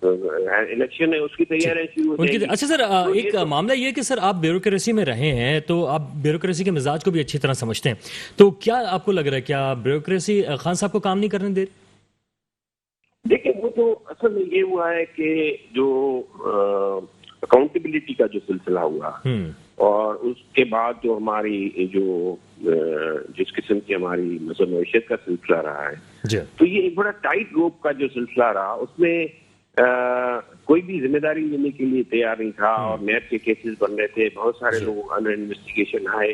इलेक्शन है उसकी तैयारी शुरू हो जाएगी। अच्छा सर, एक मामला ये है कि सर आप ब्यूरोक्रेसी में रहे हैं तो आप ब्यूरोक्रेसी के मिजाज को भी अच्छी तरह समझते हैं, तो क्या आपको लग रहा है क्या ब्यूरोक्रेसी खान साहब को काम नहीं करने दे रही? देखिए, वो तो असल में ये हुआ है कि जो अकाउंटेबिलिटी का जो सिलसिला हुआ और उसके बाद जो हमारी जो जिस किस्म की हमारी मसद का सिलसिला रहा है, तो ये एक बड़ा टाइट रोप का जो सिलसिला रहा, उसमें कोई भी जिम्मेदारी लेने के लिए तैयार नहीं था। और नैब के केसेस बन रहे थे, बहुत सारे लोग अंडर इन्वेस्टिगेशन आए,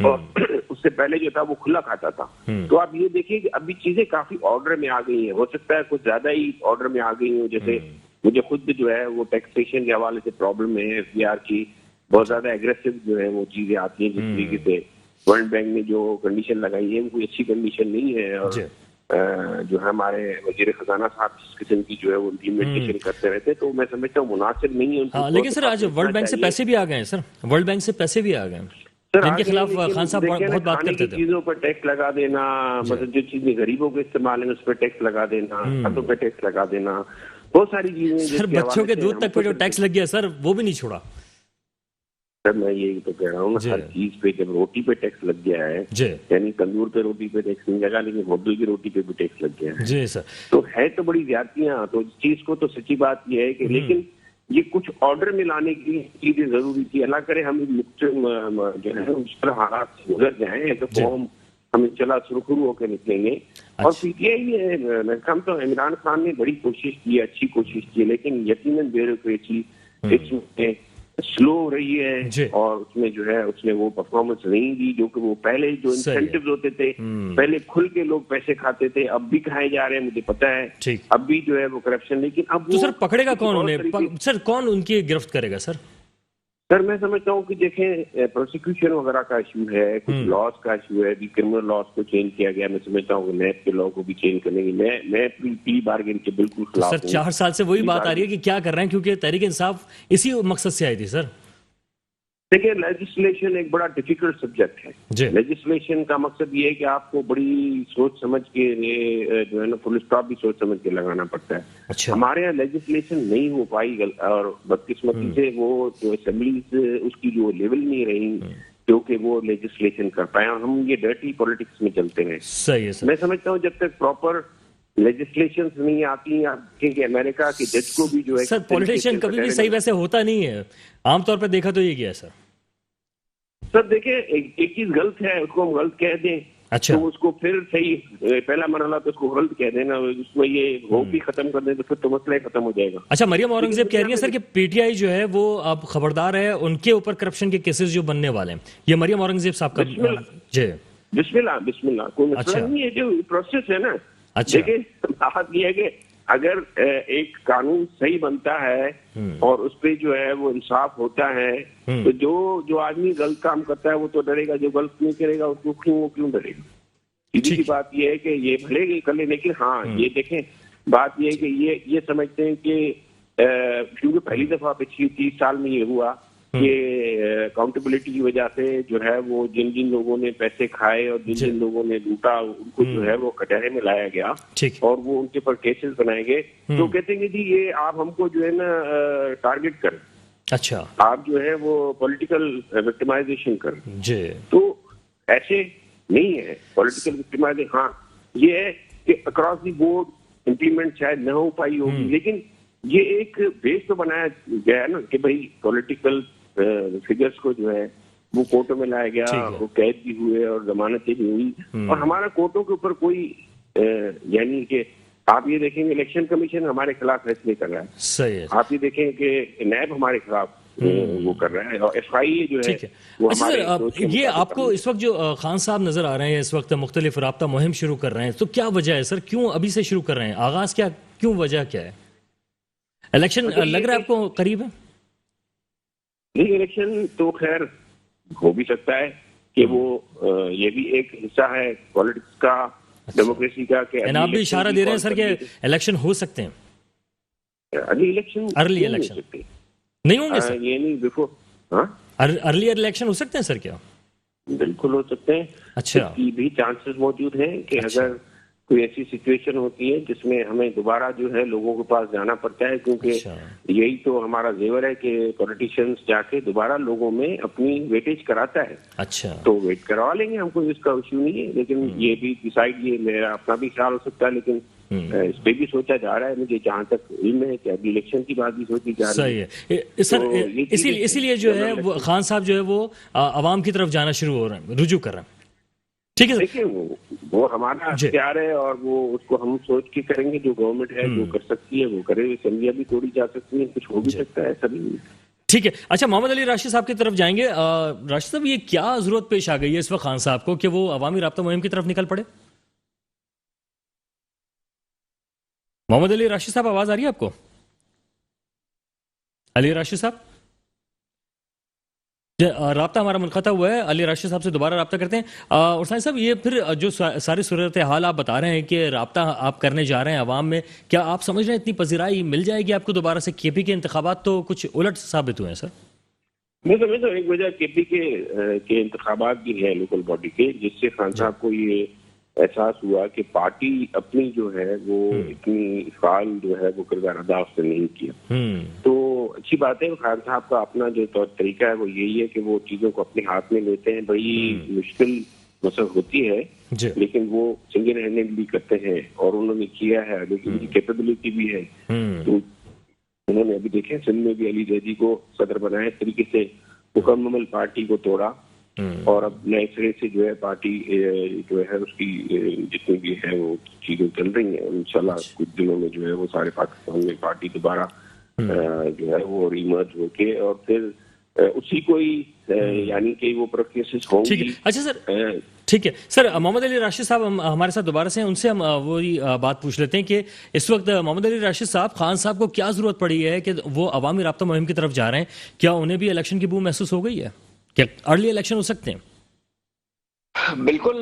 और उससे पहले जो था वो खुला खाता था। तो आप ये देखिए कि अभी चीजें काफी ऑर्डर में आ गई हैं। हो सकता है कुछ ज्यादा ही ऑर्डर में आ गई हो। जैसे मुझे खुद जो है वो टैक्सेशन के हवाले से प्रॉब्लम है एफबीआर की, बहुत ज्यादा एग्रेसिव जो है वो चीजें आती हैं। जिस तरीके से वर्ल्ड बैंक ने जो कंडीशन लगाई है वो कोई अच्छी कंडीशन नहीं है। और जो है हमारे वजीर खजाना साहब जिस किस्म की जो है वो इम्प्लीमेंटेशन करते रहते, तो मैं समझता हूँ मुनासिब नहीं है। लेकिन सर आज वर्ल्ड बैंक से पैसे भी आ गए सर, वर्ल्ड बैंक से पैसे भी आ गए जिनके खिलाफ खान साहब बहुत बात करते थे। चीजों पर टैक्स लगा देना, मतलब जो चीजें गरीबों के इस्तेमाल है उस पर टैक्स लगा देना, खातों पर टैक्स लगा देना, बहुत सारी चीजें। सर बच्चों के दूध तक पे जो टैक्स लग गया सर वो भी नहीं छोड़ा। सर मैं यही तो कह रहा हूँ, हर चीज पे, जब रोटी पे टैक्स लग गया है, यानी तंदूर पे रोटी पे टैक्स नहीं लगा, लेकिन होटल की रोटी पे भी टैक्स लग गया है जी सर, तो है तो बड़ी ज्यादतियां। तो इस चीज को तो सच्ची बात यह है कि लेकिन ये कुछ ऑर्डर में लाने की चीजें जरूरी थी। अल्लाह करे हम जो है उस तरह हालात से गुजर जाए तो कौम हमें चला सुरखरू होकर निकलेंगे। और पीटीआई ने मैं कहता हूँ इमरान खान ने बड़ी कोशिश की, अच्छी कोशिश की, लेकिन यकीनन ब्यूरोक्रेसी इसमें स्लो हो रही है और उसमें जो है उसने वो परफॉर्मेंस नहीं दी जो कि वो पहले जो इंसेंटिव्स होते थे, पहले खुल के लोग पैसे खाते थे, अब भी खाए जा रहे हैं, मुझे पता है अब भी जो है वो करप्शन। लेकिन अब तो सर पकड़ेगा कौन उन्हें? सर कौन उनकी गिरफ्त करेगा सर? सर मैं समझता हूँ कि देखें प्रोसिक्यूशन वगैरह का इशू है, कुछ लॉज का इशू है, क्रिमिनल लॉज को चेंज किया गया। मैं समझता हूँ नैब के लॉ को भी चेंज करने की मैं प्ली बार्गेन के बिल्कुल खिलाफ हूं। सर 4 साल से वही बात आ रही है कि क्या कर रहे हैं, क्योंकि तहरीक इंसाफ इसी मकसद से आई थी सर। देखिए लेजिस्लेशन एक बड़ा डिफिकल्ट सब्जेक्ट है। लेजिस्लेशन का मकसद ये है कि आपको बड़ी सोच समझ के जो है ना फुल स्टॉप भी सोच समझ के लगाना पड़ता है। अच्छा। हमारे यहाँ लेजिस्लेशन नहीं हो पाई और बदकिस्मती से वो जो असेंबली उसकी जो लेवल नहीं रही क्योंकि वो लेजिस्लेशन कर पाए। हम ये डर्टी पॉलिटिक्स में चलते हैं। सही है सर। मैं समझता हूँ जब तक प्रॉपर लेजिस्लेशन नहीं आती, आप देखेंगे अमेरिका के जज को भी जो है सर पॉलिटिशियन कभी भी सही वैसे होता नहीं है, आमतौर पर देखा तो ये गया सर। सर देखिए एक चीज गलत है उसको हम गलत कह दें। अच्छा। तो उसको फिर सही पहला मरहला तो उसको गलत कह देना, उसमें ये होप भी खत्म कर दें तो फिर तो मसला ही खत्म हो जाएगा। अच्छा, मरियम औरंगजेब कह रही है सर कि पीटीआई जो है वो अब खबरदार है, उनके ऊपर करप्शन के केसेस जो बनने वाले हैं। ये मरियम औरंगजेब साहब का जी बिस्मिल्लाह बिस्मिल्लाह कोई मसला नहीं है, जो प्रोसेस है ना। अच्छा। देखिए बात यह है कि अगर एक कानून सही बनता है और उस पर जो है वो इंसाफ होता है तो जो आदमी गलत काम करता है वो तो डरेगा, जो गलत नहीं करेगा उसको क्यों डरेगा। सीधी सी बात ये है कि ये भले ही कर ले, लेकिन हाँ ये देखें बात ये है कि ये समझते हैं कि क्योंकि पहली दफा पिछली 30 साल में ये हुआ कि अकाउंटेबिलिटी की वजह से जो है वो जिन लोगों ने पैसे खाए और जिन लोगों ने लूटा उनको जो है वो कटहरे में लाया गया और वो उनके पर केसेस बनाए गए। तो कहते हैं जी ये आप हमको जो है ना टारगेट करें। अच्छा। आप जो है वो पॉलिटिकल विक्टिमाइजेशन करें। जी। तो ऐसे नहीं है पॉलिटिकल विक्टिमाइजेशन। हाँ ये है कि अक्रॉस द बोर्ड इम्प्लीमेंट शायद न हो पाई होगी, लेकिन ये एक बेस तो बनाया गया है ना कि भाई पॉलिटिकल फिगर्स को जो है वो कोर्टों में लाया गया, वो कैद भी हुए और जमानतें भी हुई। और हमारा कोर्टों के ऊपर कोई यानी कि आप ये देखेंगे इलेक्शन कमीशन हमारे खिलाफ फैसले कर रहा है। सही है। आप ये देखें कि नैब हमारे खिलाफ वो कर रहा है और एफआईए जो है वो हमारे। ये आपको इस वक्त जो खान साहब नजर आ रहे हैं, इस वक्त मुख्तलिफ राब्ता मुहिम शुरू कर रहे हैं, तो क्या वजह है सर, क्यों अभी से शुरू कर रहे हैं? आगाज क्या, क्यों, वजह क्या है? इलेक्शन लग रहा है आपको करीब है? नहीं, इलेक्शन तो खैर हो भी सकता है कि वो ये भी एक हिस्सा है पॉलिटिक्स का, डेमोक्रेसी का। आप भी इशारा दे रहे हैं सर कि इलेक्शन हो सकते हैं? अर्ली इलेक्शन नहीं होंगे सर? ये नहीं बिफोर। हाँ अर्ली इलेक्शन हो सकते हैं सर? क्या बिल्कुल हो सकते हैं। अच्छा। ये भी चांसेस मौजूद हैं कि अगर कोई ऐसी सिचुएशन होती है जिसमें हमें दोबारा जो है लोगों के पास जाना पड़ता है, क्योंकि यही तो हमारा जेवर है कि पॉलिटिशियंस जाके दोबारा लोगों में अपनी वेटेज कराता है। अच्छा। तो वेट करवा लेंगे, हमको इसका इश्यू नहीं है। लेकिन ये भी डिसाइड, ये मेरा अपना भी ख्याल हो सकता है, लेकिन इस पे भी सोचा जा रहा है। मुझे जहाँ तक इल्म है कि अभी इलेक्शन की बात भी सोची जा रही है। सही है सर। इसीलिए जो है वो खान साहब जो है वो आवाम की तरफ जाना शुरू हो रहे हैं, रुजू कर रहे हैं। ठीक है। देखिए वो हमारा अख्तियार है और वो उसको हम सोच के करेंगे। जो गवर्नमेंट है जो कर सकती है वो करे। असेंबलियां भी तोड़ी जा सकती है, कुछ हो भी सकता है, सभी। ठीक है। अच्छा, मोहम्मद अली राशिद साहब की तरफ जाएंगे। राशिद साहब, ये क्या जरूरत पेश आ गई है इस वक्त खान साहब को कि वो अवामी राब्ता मुहिम की तरफ निकल पड़े? मोहम्मद अली राशिद साहब, आवाज आ रही है आपको? अली राशिद साहब, राब्ता हमारा मुनक़ता हुआ है। अली राशिद साहब से दोबारा राब्ता करते हैं। और साहिब साहब, ये फिर जो सारी सूरत हाल आप बता रहे हैं कि राब्ता आप करने जा रहे हैं अवाम में, क्या आप समझ रहे हैं इतनी पजीराई मिल जाएगी आपको दोबारा से? केपी के इंतखाबात तो कुछ उलट साबित हुए हैं सर। मैं समझता हूँ एक वजह केपी के इंतखाबात भी है लोकल बॉडी के, जिससे खान साहब को ये एहसास हुआ कि पार्टी अपनी जो है वो इतनी फाल जो है वो किरदार अदा उसने नहीं किया। तो अच्छी बात है। खान साहब का अपना जो तौर तरीका है वो यही है कि वो चीजों को अपने हाथ में लेते हैं। बड़ी मुश्किल मसला होती है लेकिन वो सिंगल हैंडेडली करते हैं और उन्होंने किया है, लेकिन उनकी कैपेबिलिटी भी है। तो उन्होंने अभी देखे सिंध में भी अली जैदी को सदर बनाया, इस तरीके से मुकम्मल पार्टी को तोड़ा और अब नए सिरे से जो है पार्टी जो है उसकी जितनी भी है वो चीजें चल रही हैं। इंशाल्लाह कुछ दिनों में जो है वो सारे पाकिस्तान में पार्टी दोबारा जो है वो रिमर्ज होके और फिर उसी को ही यानी कि वो प्रोसेस होंगी। ठीक है, अच्छा सर, ठीक है सर। मोहम्मद अली राशिद साहब हमारे साथ दोबारा से हैं, उनसे हम वही बात पूछ लेते हैं कि इस वक्त मोहम्मद अली राशिद साहब, खान साहब को क्या जरूरत पड़ी है कि वो अवामी राब्ता मुहिम की तरफ जा रहे हैं? क्या उन्हें भी इलेक्शन की बू महसूस हो गई है? क्या अर्ली इलेक्शन हो सकते हैं? बिल्कुल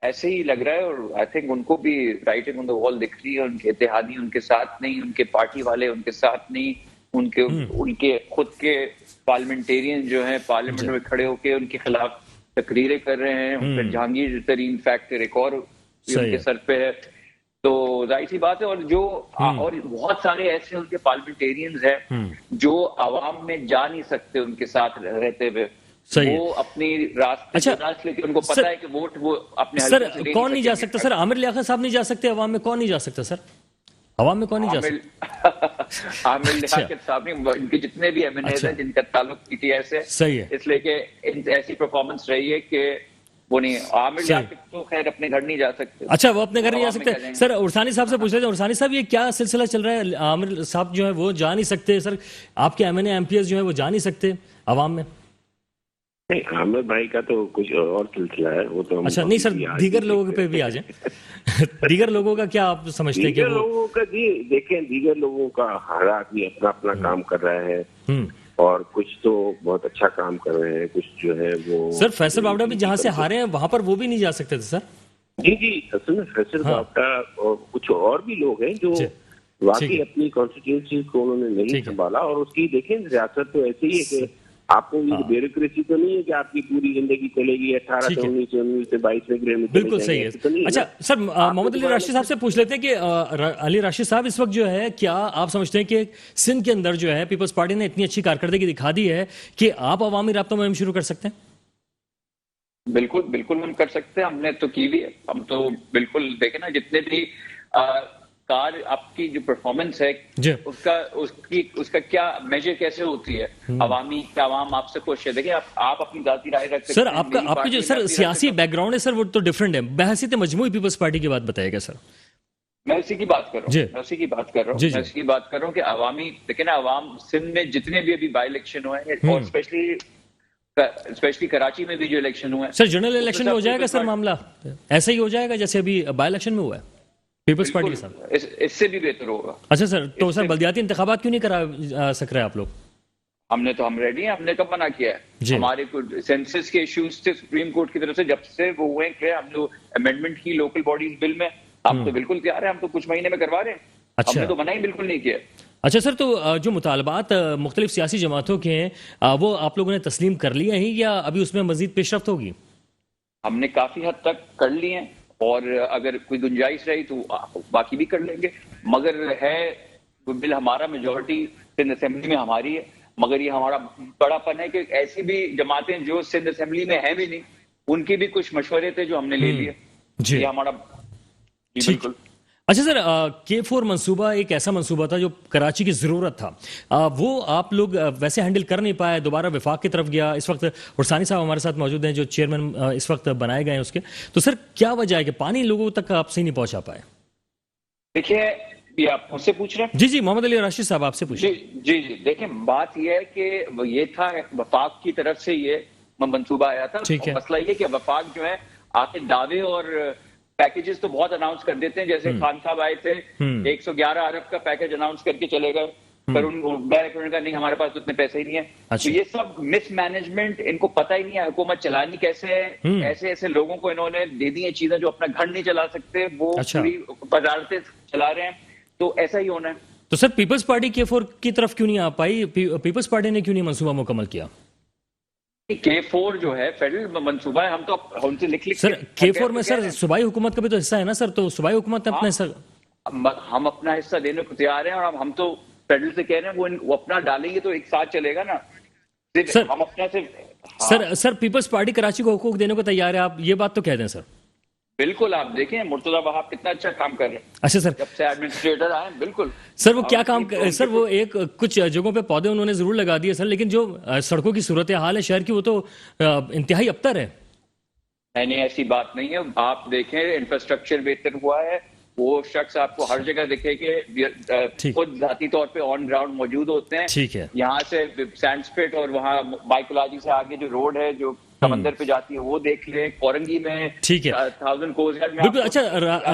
ऐसे ही लग रहा है और आई थिंक उनको भी राइटिंग ऑन द वॉल दिख रही है। उनके इत्तेहादी उनके साथ नहीं, उनके पार्टी वाले उनके साथ नहीं, उनके खुद के पार्लियामेंटेरियन जो हैं पार्लियामेंट में खड़े होकर उनके खिलाफ तकरीरें कर रहे हैं। फिर जहांगीर तरीन फैक्टर एक और उनके सर पे है, तो जाहिर सी बात है। और जो और बहुत सारे ऐसे उनके पार्लियामेंटेरियंस हैं जो आवाम में जा नहीं सकते उनके साथ रहते हुए, वो अपनी रास्ते लेके उनको पता है कि वोट वो अपने सर कौन नहीं जा सकता? सर आमिर लियाकत साहब नहीं जा सकते अवाम में? कौन नहीं जा सकता सर अवाम में? कौन नहीं जा सकता? आमिर लियाकत साहब नहीं, इनके जितने भी एमएनएज हैं जिनका ताल्लुक पीटीआई से, सही है, इसलिए कि ऐसी परफॉर्मेंस रही है कि वो नहीं। आमिर लियाकत तो खैर अपने घर नहीं जा सकते। अच्छा, वो अपने घर नहीं जा सकते। सर उर्सानी साहब से पूछ रहे थे, उर्सानी साहब ये क्या सिलसिला चल रहा है? आमिर साहब जो है वो जा नहीं सकते, सर आपके एमएनए एमपीएस जो है वो जा नहीं सकते अवाम में? नहीं, आमिर भाई का तो कुछ और सिलसिला है, वो तो अच्छा नहीं सर, दीगर लोगों पे भी आ जाए। दीगर लोगों का क्या आप समझते हैं कि लोगों का? जी देखें, दीगर लोगों का हर आदमी अपना अपना काम कर रहा है और कुछ तो बहुत अच्छा काम कर रहे हैं, कुछ जो है वो। सर फैसल बावड़ा भी जहाँ से हारे हैं वहां पर वो भी नहीं जा सकते थे सर? जी असल में फैसल बावड़ा और कुछ और भी लोग हैं जो वाकई अपनी कॉन्स्टिट्यूंसी को उन्होंने नहीं संभाला। और उसकी देखें रियासत तो ऐसे ही है कि आपको ये ब्यूरोक्रेसी तो नहीं है कि आपकी पूरी जिंदगी चलेगी 18 से 19 से 22वें ग्रेड में। बिल्कुल सही है। तो अच्छा सर, मोहम्मद अली राशिद साहब से पूछ लेते हैं कि अली राशिद साहब इस वक्त जो है, क्या आप समझते हैं कि सिंध के अंदर जो है पीपल्स पार्टी ने इतनी अच्छी कारकर्दगी दिखा दी है कि आप अवामी राब्ता मुहिम शुरू कर सकते हैं? बिल्कुल बिल्कुल हम कर सकते हैं, हमने तो की भी है। हम तो बिल्कुल देखें ना, जितने भी कार आपकी जो परफॉर्मेंस है उसका क्या मेजर कैसे होती है? अवामी क्या आवाम आपसे खुश है? देखिए आप अपनी जाती राय रख सकते हैं। सर आपका जो सर सियासी बैकग्राउंड है सर वो तो डिफरेंट है। बहसीत मजमूई पीपल्स पार्टी की बात बताएगा सर? मैं इसी की बात कर रहा हूँ, मैं इसी की बात कर रहा हूँ कि अवामी देखिए ना, अवाम सिंध में जितने भी अभी बाई इलेक्शन हुए हैं और स्पेशली कराची में भी जो इलेक्शन हुआ है सर, जनरल इलेक्शन में हो जाएगा सर मामला? ऐसा ही हो जाएगा जैसे अभी बाई इलेक्शन में हुआ है पीपल्स पार्टी के साथ? इससे भी बेहतर होगा। अच्छा सर, तो सर बल्दियाती इंतखाबात क्यों नहीं करा सक रहे आप लोग? हम रेडी हैं, हमने कब मना किया है? हमारे सेंसस के इश्यूज थे सुप्रीम कोर्ट की तरफ से, जब से वो हुए क्लियर, हम लोग अमेंडमेंट की लोकल बॉडीज बिल में, हम तो बिल्कुल तैयार है, हम तो कुछ महीने में करवा रहे हैं। अच्छा, हमने तो मना ही बिल्कुल नहीं किया। अच्छा सर, तो जो मुतालबात मुख्तलिफ सियासी जमातों के हैं वो आप लोगों ने तस्लीम कर लिए हैं या अभी उसमें मजीद पेशरफ्त होगी? हमने काफी हद तक कर लिए हैं और अगर कोई गुंजाइश रही तो बाकी भी कर लेंगे। मगर है बिल हमारा, मेजोरिटी सिंध असेंबली में हमारी है, मगर ये हमारा बड़ापन है कि ऐसी भी जमातें जो सिंध असेंबली में है भी नहीं, उनके भी कुछ मशवरे थे जो हमने ले लिए। ये हमारा बिल्कुल। अच्छा सर, K4 मंसूबा एक ऐसा मंसूबा था जो कराची की ज़रूरत था, वो आप लोग वैसे हैंडल कर नहीं पाए, दोबारा विफाक की तरफ गया। इस वक्त उर्सानी साहब हमारे साथ मौजूद हैं जो चेयरमैन इस वक्त बनाए गए हैं उसके। तो सर क्या वजह है कि पानी लोगों तक आपसे नहीं पहुंचा पाए? देखिए, ये आप मुझसे पूछ रहे हैं? जी जी, मोहम्मद अली राशिद साहब आपसे पूछ रहे हैं। जी जी, देखिए बात यह है कि ये था वफाक की तरफ से ये मंसूबा आया था। मसला ये कि वफाक जो है आके दावे और पैकेजेस तो बहुत अनाउंस कर देते हैं, जैसे खान साहब आए थे 111 अरब का पैकेज अनाउंस करके चले गए, पर उनका नहीं, हमारे पास उतने पैसे ही नहीं है। अच्छा। तो ये सब मिसमैनेजमेंट, इनको पता ही नहीं है हुकूमत चलानी कैसे है। ऐसे ऐसे लोगों को इन्होंने दे दी है चीजें जो अपना घर नहीं चला सकते, वो पूरी वजारतें चला रहे हैं, तो ऐसा ही होना है। तो सर पीपल्स पार्टी K4 की तरफ क्यों नहीं आ पाई? पीपल्स पार्टी ने क्यों नहीं मंसूबा मुकम्मल किया? K4 जो है फेडरल मंसूबा है, हम तो हमसे लिख सर K4 में सर सूबाई हुकूमत का भी तो हिस्सा है ना सर, तो सूबाई हुकूमत ने अपना हिस्सा, हम अपना हिस्सा देने को तैयार हैं और हम तो फेडरल से कह रहे हैं वो अपना डालेंगे तो एक साथ चलेगा ना सर। हम अपना से सर पीपल्स पार्टी कराची को हुकूक देने को तैयार है, आप ये बात तो कह दें सर। बिल्कुल आप देखें मुर्तजा वहाब कितना अच्छा काम कर रहे हैं अच्छा सर, जब से एडमिनिस्ट्रेटर आए। बिल्कुल सर वो क्या काम सर वो एक कुछ जगहों पे पौधे उन्होंने जरूर लगा दिए सर, लेकिन जो सड़कों की सूरत हाल है शहर की वो तो इंतहाई अबतर है। नहीं, ऐसी बात नहीं है। आप देखें इंफ्रास्ट्रक्चर बेहतर हुआ है, वो शख्स आपको हर जगह दिखे कि खुद जाती तौर पे ऑन ग्राउंड मौजूद होते हैं। ठीक है, यहाँ से सैंडस्पिट और वहाँ बाइकोलॉजी से आगे जो रोड है जो समंदर पे जाती है वो देख ले, कोरंगी में ठीक है, 1000 कोस गार्ड में। बिल्कुल। अच्छा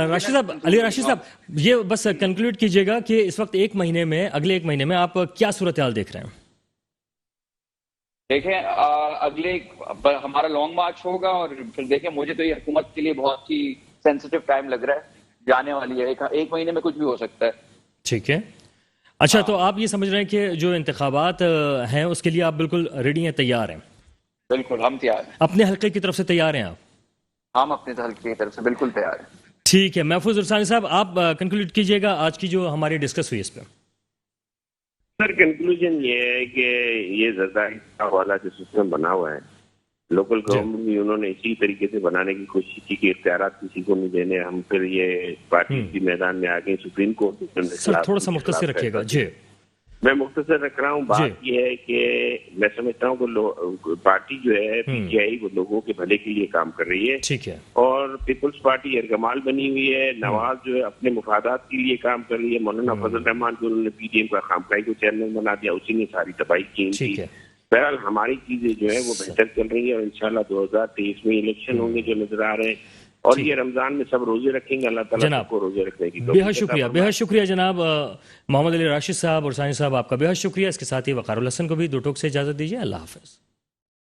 राशिद साहब, अली राशिद साहब, ये बस कंक्लूड कीजिएगा कि इस वक्त अगले एक महीने में आप क्या सूरत हाल देख रहे हैं? देखें अगले हमारा लॉन्ग मार्च होगा और फिर देखें, मुझे तो ये हुकूमत के लिए बहुत ही सेंसिटिव टाइम लग रहा है, जाने वाली है। एक महीने में कुछ भी हो सकता है। ठीक है, अच्छा तो आप ये समझ रहे हैं कि जो इंतखाबात हैं उसके लिए आप बिल्कुल रेडी हैं, तैयार हैं? बिल्कुल हम तैयार हैं। अपने हल्के की तरफ से तैयार हैं आप? हम अपने हल्के की तरफ से बिल्कुल तैयार हैं। ठीक है, महफूज उर्सानी साहब आप कंक्लूड कीजिएगा आज की जो हमारी डिस्कस हुई इस पर। सर कंक्लूजन ये है कि ये जरदारी वाला जो सिस्टम बना हुआ है, लोकल गवर्नमेंट भी उन्होंने इसी तरीके से बनाने की कोशिश की कि इख्तियारात किसी को नहीं देने। हम फिर ये पार्टी के मैदान में आ गए, सुप्रीम कोर्ट। सर थोड़ा सा मुख्तसर रखिएगा जी। मैं मुख्तसर रख रहा हूँ। बात यह है कि मैं समझता हूँ कि पार्टी जो है पीटीआई वो लोगों के भले के लिए काम कर रही है। ठीक है, और पीपल्स पार्टी यरगमाल बनी हुई है। नवाज जो है अपने मुफादात के लिए काम कर रही है। मौलाना फजल रहमान को उन्होंने पीडीएम का खामखाई को चेयरमैन बना दिया, उसी ने सारी तबाही की। ठीक है, बहरहाल हमारी चीजें जो है वो बेहतर चल रही है और इंशाल्लाह 2023 में इलेक्शन होंगे जो नजर आ रहे हैं। और ये रमजान में सब रोजे रखेंगे, अल्लाह ताला सबको रोजे रखने की। बेहद शुक्रिया जनाब मोहम्मद अली राशिद साहब और सानी साहब, आपका बेहद शुक्रिया। इसके साथ ही वकारुल हसन को भी दो टोक से इजाजत दीजिए। अल्लाह हाफिज।